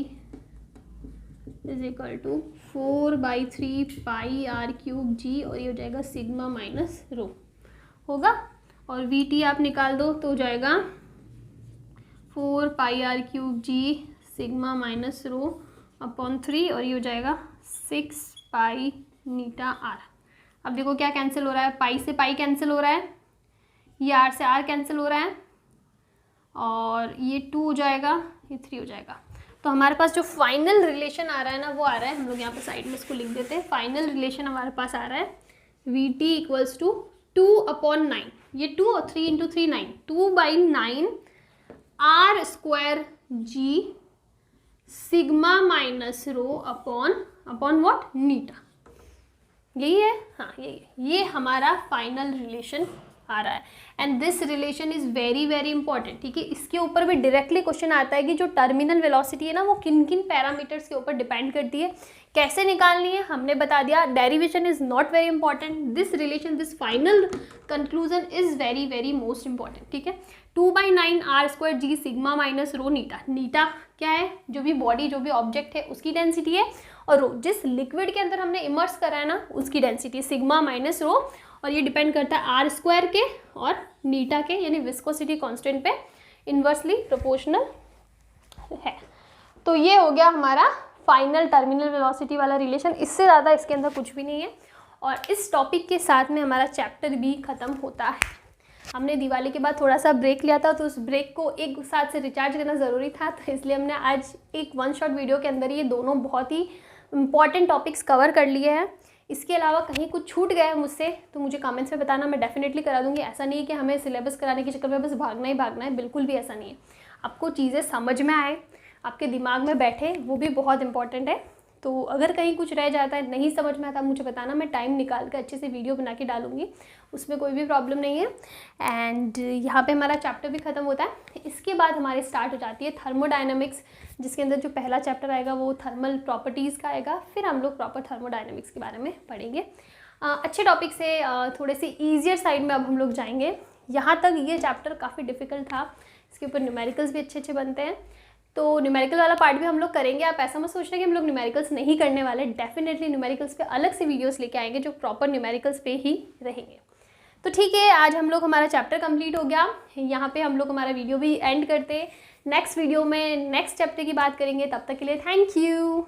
is equal to 4/3 pi r cube g और ये हो जाएगा सिग्मा माइनस रो होगा। और वी टी आप निकाल दो तो हो जाएगा 4 pi r cube g sigma minus rho upon 3 और ये हो जाएगा 6 पाई नीटा आर। अब देखो क्या कैंसिल हो रहा है, पाई से पाई कैंसिल हो रहा है, ये आर से आर कैंसिल हो रहा है और ये 2 हो जाएगा, ये 3 हो जाएगा। तो हमारे पास जो फाइनल रिलेशन आ रहा है ना वो आ रहा है, हम लोग यहाँ पे साइड में इसको लिख देते हैं। फाइनल रिलेशन हमारे पास आ रहा है वी टी इक्वल्स टू 2/9, ये 2 और 3 × 3 9, 2/9 r square g sigma minus rho upon what eta. यही है, हाँ यही है, ये हमारा फाइनल रिलेशन आ रहा है and this relation is very very important. ठीक है, इसके ऊपर भी डायरेक्टली क्वेश्चन आता है कि जो टर्मिनल वेलोसिटी है ना वो किन किन पैरामीटर्स के ऊपर डिपेंड करती है, कैसे निकालनी है हमने बता दिया। Derivation is not very important, this relation this final conclusion is very very most important. ठीक है, 2/9 r square g sigma minus rho eta. Eta क्या है, जो भी बॉडी जो भी ऑब्जेक्ट है उसकी डेंसिटी है और रो जिस लिक्विड के अंदर हमने इमर्स करा है ना उसकी डेंसिटी सिग्मा माइनस रो और ये डिपेंड करता है आर स्क्वायर के और नीटा के यानी विस्कोसिटी कांस्टेंट पे इन्वर्सली प्रोपोर्शनल है। तो ये हो गया हमारा फाइनल टर्मिनल वेलोसिटी वाला रिलेशन, इससे ज़्यादा इसके अंदर कुछ भी नहीं है। और इस टॉपिक के साथ में हमारा चैप्टर भी ख़त्म होता है। हमने दिवाली के बाद थोड़ा सा ब्रेक लिया था तो उस ब्रेक को एक साथ से रिचार्ज करना ज़रूरी था, तो इसलिए हमने आज एक 1 शॉट वीडियो के अंदर ये दोनों बहुत ही इंपॉर्टेंट टॉपिक्स कवर कर लिए हैं। इसके अलावा कहीं कुछ छूट गया है मुझसे तो मुझे कमेंट्स में बताना, मैं डेफिनेटली करा दूंगी। ऐसा नहीं है कि हमें सिलेबस कराने के चक्कर में बस भागना ही भागना है, बिल्कुल भी ऐसा नहीं है। आपको चीज़ें समझ में आए, आपके दिमाग में बैठे, वो भी बहुत इंपॉर्टेंट है। तो अगर कहीं कुछ रह जाता है, नहीं समझ में आता, मुझे बताना, मैं टाइम निकाल कर अच्छे से वीडियो बना के डालूंगी, उसमें कोई भी प्रॉब्लम नहीं है। एंड यहाँ पे हमारा चैप्टर भी ख़त्म होता है। इसके बाद हमारे स्टार्ट हो जाती है थर्मोडायनेमिक्स, जिसके अंदर जो पहला चैप्टर आएगा वो थर्मल प्रॉपर्टीज़ का आएगा, फिर हम लोग प्रॉपर थर्मोडायनेमिक्स के बारे में पढ़ेंगे। अच्छे टॉपिक से थोड़े से ईजियर साइड में अब हम लोग जाएंगे। यहाँ तक ये चैप्टर काफ़ी डिफ़िकल्ट था, इसके ऊपर न्यूमेरिकल्स भी अच्छे अच्छे बनते हैं, तो न्यूमेरिकल वाला पार्ट भी हम लोग करेंगे। आप ऐसा मत सोचना कि हम लोग न्यूमेरिकल्स नहीं करने वाले, डेफिनेटली न्यूमेरिकल्स पे अलग से वीडियोस लेके आएंगे जो प्रॉपर न्यूमेरिकल्स पे ही रहेंगे। तो ठीक है, आज हम लोग हमारा चैप्टर कंप्लीट हो गया, यहाँ पे हम लोग हमारा वीडियो भी एंड करते हैं। नेक्स्ट वीडियो में नेक्स्ट चैप्टर की बात करेंगे, तब तक के लिए थैंक यू।